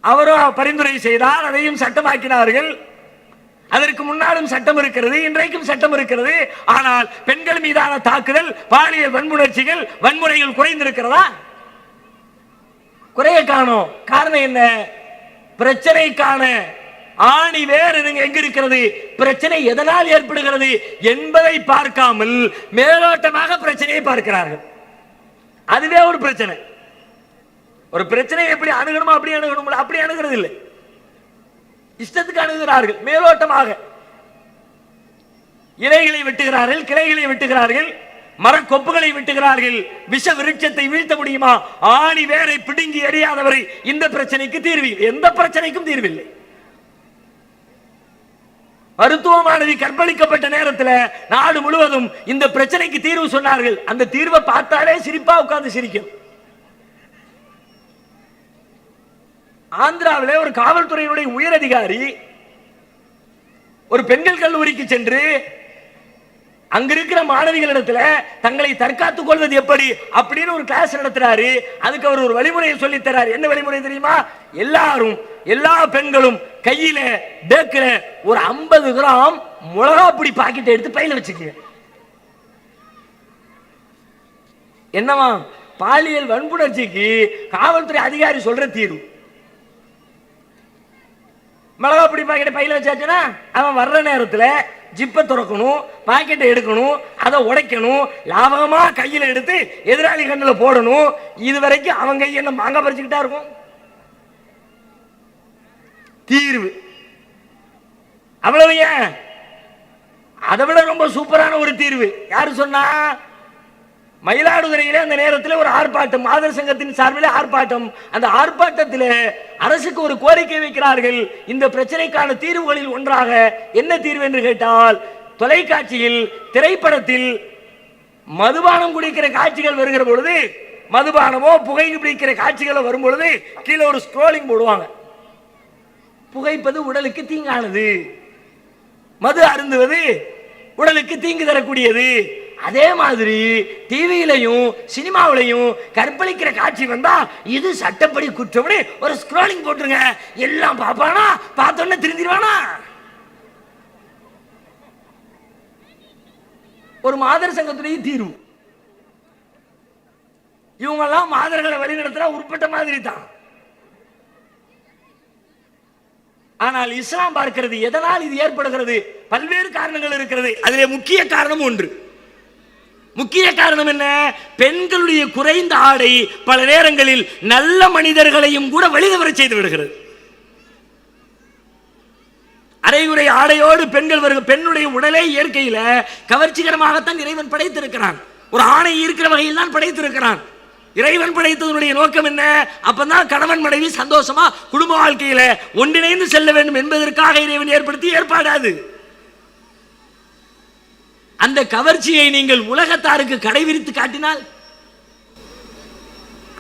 அவரும் பரிந்துரை செய்தார், அதையும் சட்டமாக்கினார்கள். அதற்கு முன்னாலும் சட்டம் இருக்கிறது, இன்றைக்கும் சட்டம் இருக்கிறது. ஆனால் பெண்கள் மீதான தாக்குதல், பாலியல் வன்புணர்ச்சிகள், வன்முறைகள் குறைந்திருக்கிறதா? குறைய காணோம். காரணம் என்ன? பிரச்சனைக்கான ஆணி வேறு எங்க இருக்கிறது, பிரச்சனை எதனால் ஏற்படுகிறது என்பதை பார்க்காமல் மேலோட்டமாக பிரச்சனையை பார்க்கிறார்கள். அதுவே ஒரு பிரச்சனை. ஒரு பிரச்சனை எப்படி அணுகணுமோ அப்படி அணுகணும், அப்படி அணுகிறது இல்லை, இஷ்டத்துக்கு அணுகிறார்கள். மேலோட்டமாக இலைகளை வெட்டுகிறார்கள், கிளைகளை வெட்டுகிறார்கள், மரக்கொப்புகளை வெட்டுகிறார்கள். விஷ விருட்சத்தை வீழ்த்த முடியுமா? ஆணி வேரை பிடுங்கி எறியாதவரை இந்த பிரச்சனைக்கு தீர்வு, எந்த பிரச்சனைக்கும் தீர்வில்லை. மருத்துவ மாணவி கற்பழிக்கப்பட்ட நேரத்தில் நாடு முழுவதும் இந்த பிரச்சனைக்கு தீர்வு சொன்னார்கள். அந்த தீர்வை பார்த்தாலே சிரிப்பா உட்கார்ந்து சிரிக்கும். ஆந்திராவில் ஒரு காவல்துறையினுடைய உயர் அதிகாரி ஒரு பெண்கள் கல்லூரிக்கு சென்று அங்கிருக்கிற மாணவிகளிடத்துல தங்களை தற்காத்துக் கொள்வது எப்படி அப்படின்னு ஒரு கிளாஸ் நடத்துறாரு. அதுக்கு அவர் ஒரு வழிமுறையை சொல்லி தராரு. என்ன வழிமுறை தெரியுமா? எல்லா பெண்களும் கையில பேக்கில ஒரு 50 கிராம் மிளகா பொடி பாக்கெட் எடுத்து பையில வச்சுக்க. என்னவா? பாலியல் வன்புணர்ச்சிக்கு காவல்துறை அதிகாரி சொல்ற தீர்வு. மிளகா பொடி பாக்கெட் பையில வச்சாச்சுன்னா அவன் வர்ற நேரத்தில் ஜிப்பை துறக்கணும், பாக்கெட்டை எடுக்கணும், அதை உடைக்கணும், லாபகமா கையில் எடுத்து எதிராளி கண்ணில் போடணும். இது வரைக்கும் அவன் கை என்ன மாங்காய் பறிச்சுக்கிட்டா இருக்கும். தீர்வு அவ்வளவு. ஏன்? அதை விட ரொம்ப சூப்பரான ஒரு தீர்வு யாரு சொன்னா? மயிலாடுதுறையிலே அந்த நேரத்தில் ஒரு ஆர்ப்பாட்டம், மாதர் சங்கத்தின் சார்பில் ஆர்ப்பாட்டம். அந்த ஆர்ப்பாட்டத்தில் அரசுக்கு ஒரு கோரிக்கை வைக்கிறார்கள். இந்த பிரச்சனைக்கான தீர்வுகளில் ஒன்றாக என்ன தீர்வு என்று கேட்டால், தொலைக்காட்சியில் திரைப்படத்தில் மதுபானம் குடிக்கிற காட்சிகள் வருகிற பொழுது, மதுபானமோ புகை பிடிக்கிற காட்சிகள் வரும் பொழுது கீழே ஒரு ஸ்க்ரோலிங் போடுவாங்க. புகைப்பது உடலுக்கு தீங்கானது, மது அருந்துவது உடலுக்கு தீங்கு தரக்கூடியது. அதே மாதிரி டிவியிலையும் சினிமாவிலையும் கற்பழிக்கிற காட்சி வந்தா இது சட்டப்படி குற்றப்படி ஒரு ஸ்க்ரோலிங் போட்டுருங்க. எல்லாம் பாப்பானா, பார்த்தோன்னே திருந்திடுவானா? ஒரு மாதர் சங்கத்துடைய தீர்வு. இவங்கெல்லாம் மாதர்களை வழிநடத்துறா உட்பட்ட மாதிரி தான். ஆனால் இஸ்லாம் பார்க்கிறது எதனால் இது ஏற்படுகிறது? பல்வேறு காரணங்கள் இருக்கிறது. அதிலே முக்கிய காரணம் ஒன்று. முக்கிய காரணம் என்ன? பெண்களுடைய குறைந்த ஆடை பல நேரங்களில் நல்ல மனிதர்களையும் கூட வெளிவர செய்து விடுகிறது. அரைகுறை ஆடையோடு பெண்கள் வருகிற பெண்ணுடைய உடலை இயற்கையில கவர்ச்சிகரமாகத்தான் இறைவன் படைத்திருக்கிறான். ஒரு ஆணை இருக்கிற வகையில் தான் படைத்திருக்கிறான். இறைவன் படைத்ததனுடைய நோக்கம் என்ன? அப்பதான் கணவன் மனைவி சந்தோஷமா குடும்ப வாழ்க்கையில ஒன்றிணைந்து செல்ல வேண்டும் என்பதற்காக இறைவன் ஏற்படுத்திய ஏற்பாடாது. அந்த கவர்ச்சியை நீங்கள் உலகத்தாருக்கு கடைவிரித்து காட்டினால்,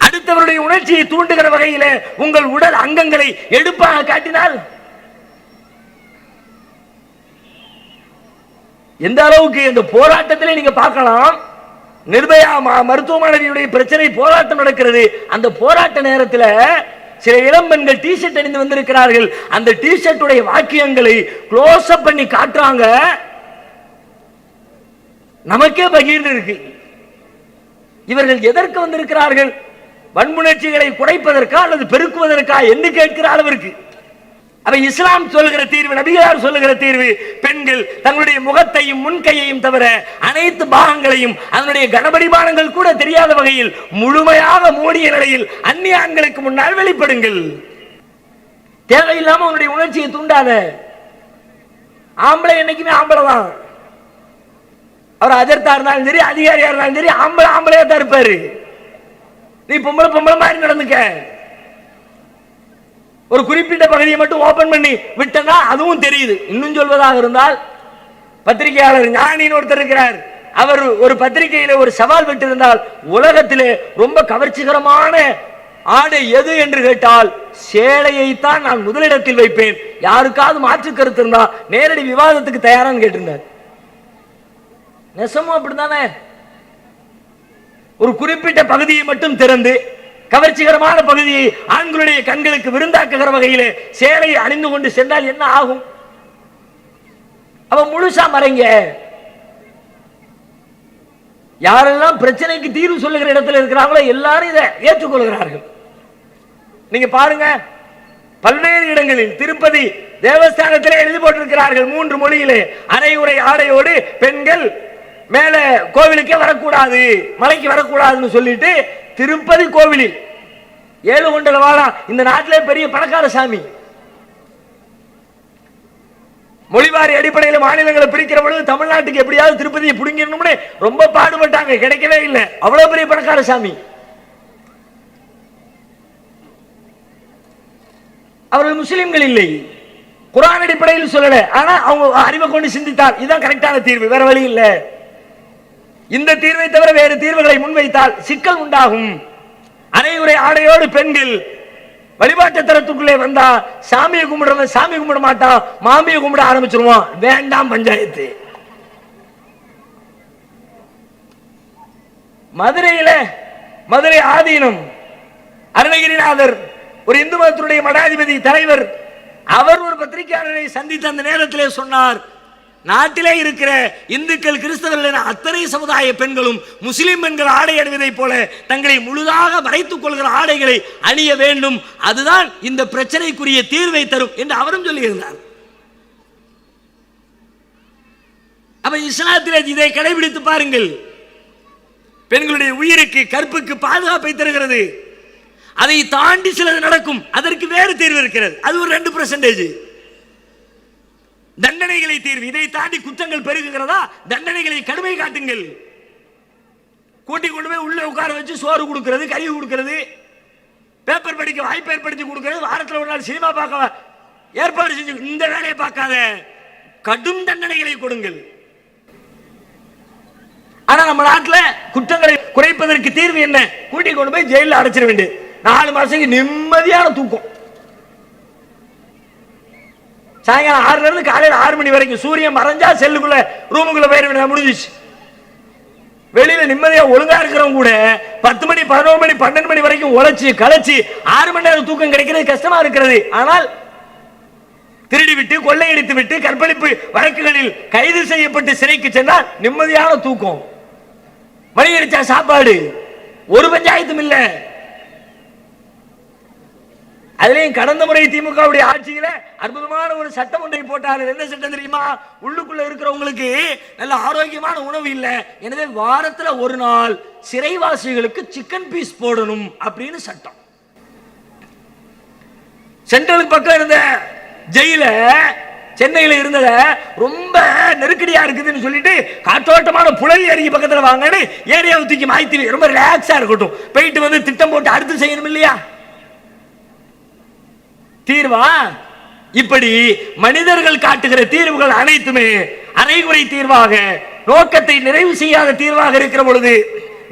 அடுத்தவருடைய உணர்ச்சியை தூண்டுகிற வகையில் உங்கள் உடல் அங்கங்களை எடுப்பாக காட்டினால், எந்த அளவுக்கு இந்த போராட்டத்திலே நீங்க பார்க்கலாம். நிர்பயா மருத்துவமனையுடைய பிரச்சனை போராட்டம் நடக்கிறது. அந்த போராட்ட நேரத்தில் சில இளம் பெண்கள் டி ஷர்ட் அணிந்து வந்திருக்கிறார்கள். அந்த டி ஷர்ட்டுடைய வாக்கியங்களை க்ளோஸ் அப் பண்ணி காட்டுறாங்க. நமக்கே பகீர்ந்து இருக்கு. இவர்கள் எதற்கு வந்திருக்கிறார்கள்? வன்புணர்ச்சிகளை குறைப்பதற்கா அல்லது பெருக்குவதற்கா என்று கேட்கிற அளவிற்கு. அவை இஸ்லாம் சொல்லுகிற தீர்வு, நபிகளார் சொல்லுகிற தீர்வு, பெண்கள் தங்களுடைய முகத்தையும் முன்கையையும் தவிர அனைத்து பாகங்களையும் அதனுடைய கனபடிமானங்கள் கூட தெரியாத வகையில் முழுமையாக மூடிய நிலையில் அந்நிய ஆண்களுக்கு முன்னால் வெளிப்படுங்கள். தேவையில்லாம உன்னுடைய உணர்ச்சியை தூண்டாத. ஆம்பளை என்னைக்குமே ஆம்பளை தான். அவர் அஜர்த்தா இருந்தாலும் சரி, அதிகாரியா இருந்தாலும் சரி, ஆம்பளையா தான் இருப்பாரு. நீ பொம்பளை மாதிரி நடந்துக்க. ஒரு குறிப்பிட்ட பகுதியை மட்டும் ஓபன் பண்ணி விட்டனா அதுவும் தெரியுது. இன்னும் சொல்வதாக இருந்தால், பத்திரிகையாளர் ஞானின்னு ஒருத்தர் இருக்கிறார். அவர் ஒரு பத்திரிகையில ஒரு சவால் விட்டிருந்தால், உலகத்திலே ரொம்ப கவர்ச்சிகரமான ஆடை எது என்று கேட்டால் சேலையைத்தான் நான் முதலிடத்தில் வைப்பேன், யாருக்காவது மாற்று கருத்து இருந்தா நேரடி விவாதத்துக்கு தயாரான்னு கேட்டிருந்தார். நெசமும் அப்படித்தானே. ஒரு குறிப்பிட்ட பகுதியை மட்டும் திறந்து கவர்ச்சிகரமான பகுதியை ஆண்களுடைய கண்களுக்கு விருந்தாக்குகிற வகையிலே சேலையை அணிந்து கொண்டு சென்றால் என்ன ஆகும்? அவன் முழுசா மறைங்க. யாரெல்லாம் பிரச்சனைக்கு தீர்வு சொல்லுகிற இடத்துல இருக்கிறாங்களோ எல்லாரும் இதை ஏற்றுக்கொள்கிறார்கள். நீங்க பாருங்க, பல்வேறு இடங்களில் திருப்பதி தேவஸ்தானத்திலே எழுதி போட்டிருக்கிறார்கள் 3 மொழியிலே, அரையுறை ஆடையோடு பெண்கள் மேல கோவிலுக்கே வரக்கூடாது, மலைக்கு வரக்கூடாதுன்னு சொல்லிட்டு திருப்பதி கோவிலில் 7 கொண்டல வாழா இந்த நாட்டிலே பெரிய பணக்கார சாமி. மொழிவாரி அடிப்படையில் மாநிலங்களை பிரிக்கிற பொழுது தமிழ்நாட்டுக்கு எப்படியாவது திருப்பதியை பிடிங்கணும்னு ரொம்ப பாடுபட்டாங்க, கிடைக்கவே இல்லை. அவ்வளவு பெரிய பணக்கார சாமி. அவர்கள் முஸ்லிம்கள் இல்லை, குர்ஆன் அடிப்படையில் சொல்லல. ஆனா அவங்க அறிவை கொண்டு சிந்தித்தால் இதுதான் கரெக்டான தீர்வு, வேற வழி இல்லை. இந்த தீர்வை தவிர வேறு தீர்வுகளை முன்வைத்தால் சிக்கல் உண்டாகும். அரையுறை ஆடையோடு பெண்கள் வழிபாட்டு தரத்துக்குள்ளே வந்தா சாமியை கும்பிடுறவன் சாமி கும்பிட மாட்டான், மாமியை கும்பிட ஆரம்பிச்சிருவான். வேண்டாம் பஞ்சாயத்து. மதுரை ஆதீனம் அருணகிரிநாதர் ஒரு இந்து மதத்தினுடைய மடாதிபதி தலைவர், அவர் ஒரு பத்திரிகையாளரை சந்தித்த அந்த நேரத்திலே சொன்னார், நாட்டிலே இருக்கிற இந்துக்கள் கிறிஸ்தவர்கள் என அத்தனை சமுதாய பெண்களும் முஸ்லிம் பெண்கள் ஆடை அணிவதை போல தங்களை முழுதாக மறைத்துக் கொள்கிற ஆடைகளை அணிய வேண்டும், அதுதான் இந்த பிரச்சனைக்குரிய தீர்வை தரும் என்று அவரும் சொல்லியிருந்தார். அப்ப இஸ்லாத்திலே இதை கடைபிடித்து பாருங்கள். பெண்களுடைய உயிருக்கு கற்புக்கு பாதுகாப்பை தருகிறது. அதை தாண்டி சிலது நடக்கும், அதற்கு வேறு தீர்வு இருக்கிறது. அது ஒரு 2% தண்டனைகளை தீர்வு. இதை தாண்டி குற்றங்கள் பெருகுகிறதா, தண்டனைகளை கடுமை காட்டுங்கள். கூட்டி கொண்டு போய் உள்ள உட்கார வச்சு சோறு கொடுக்கிறது, கறி கொடுக்கிறது, பேப்பர் படிக்க வாய்ப்பு ஏற்படுத்தி கொடுக்கிறது, வாரத்தில் ஒரு நாள் சினிமா பார்க்க ஏற்பாடு செஞ்சு இந்த வேலையை பார்க்காத, கடும் தண்டனைகளை கொடுங்கள். ஆனா நம்ம நாட்டில் குற்றங்களை குறைப்பதற்கு தீர்வு என்ன? கூட்டி கொண்டு போய் ஜெயிலில் அடைச்சிட வேண்டியது. 4 மாசத்துக்கு நிம்மதியான தூக்கம். சாயங்காலம் 6 இருந்து காலையில் 6 மணி வரைக்கும் சூரியன் மறைஞ்சா செல்லுக்குள்ள ரூமுக்குள்ள போயிட முடிஞ்சிச்சு. வெளியில நிம்மதியா ஒழுங்கா இருக்கிறவங்க கூட 10 மணி 11 மணி 12 மணி வரைக்கும் உழைச்சி களைச்சி 6 மணி நேரம் தூக்கம் கிடைக்கிறது கஷ்டமா இருக்கிறது. ஆனால் திருடி விட்டு கொள்ளையடித்து விட்டு கற்பழிப்பு வழக்குகளில் கைது செய்யப்பட்டு சிறைக்கு சென்றால் நிம்மதியான தூக்கம், மணியடிச்சா சாப்பாடு, ஒரு பஞ்சாயத்தும் இல்ல. அதுலயும் கடந்த முறை திமுகவுடைய ஆட்சியில அற்புதமான ஒரு சட்டம் ஒன்றை போட்டார்கள். என்ன சட்டம் தெரியுமா? உள்ளுக்குள்ள இருக்கிறவங்களுக்கு நல்ல ஆரோக்கியமான உணவு இல்ல, எனவே வாரத்துல ஒரு நாள் சிறைவாசிகளுக்கு சிக்கன் பீஸ் போடணும் அப்படின்னு சட்டம். சென்ட்ரலுக்கு பக்கம் இருந்த ஜெயில சென்னையில இருந்தத ரொம்ப நெருக்கடியா இருக்குதுன்னு சொல்லிட்டு காற்றோட்டமான புழல் ஏரி பக்கத்துல வாங்கன்னு ஏரியாவை தூக்கி மாய்த்தி ரொம்ப ரிலாக்ஸா இருக்கட்டும், போயிட்டு வந்து திட்டம் போட்டு அடுத்து செய்யணும் இல்லையா? தீர்வா? இப்படி மனிதர்கள் காட்டுகிற தீர்வுகள் அனைத்துமே அரைகுறை தீர்வாக, நோக்கத்தை நிறைவு செய்யாத தீர்வாக இருக்கிற பொழுது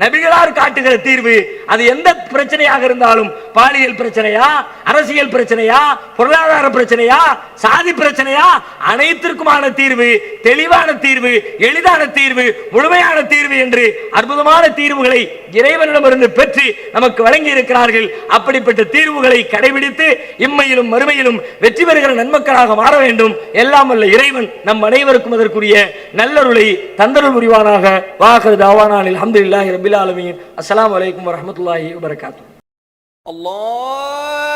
நபிகளார் காட்டுகிற தீர்வு அது எந்த பிரச்சனையாக இருந்தாலும், பாலியல் பிரச்சனையா, அரசியல் பிரச்சனையா, பொருளாதார பிரச்சனையா, சாதி பிரச்சனையா, அனைத்திற்குமான தீர்வு, தெளிவான தீர்வு, எளிதான தீர்வு, முழுமையான தீர்வு என்று அற்புதமான தீர்வுகளை இறைவனிடமிருந்து பெற்று நமக்கு வழங்கி இருக்கிறார்கள். அப்படிப்பட்ட தீர்வுகளை கடைபிடித்து இம்மையிலும் மறுமையிலும் வெற்றி பெறுகிற நன்மக்களாக மாற வேண்டும். எல்லாம் வல்ல இறைவன் நம் அனைவருக்கும் அதற்குரிய நல்லருளை தந்தருள் புரிவானாக. வாஹிரு தஅவானா அல்ஹம்துலில்லாஹி ரப்பில் ஆலமீன். அஸ்ஸலாமு அலைக்கும் வரஹ்மத்துல்லாஹி வபரகாத்துஹு. அல்லாஹ்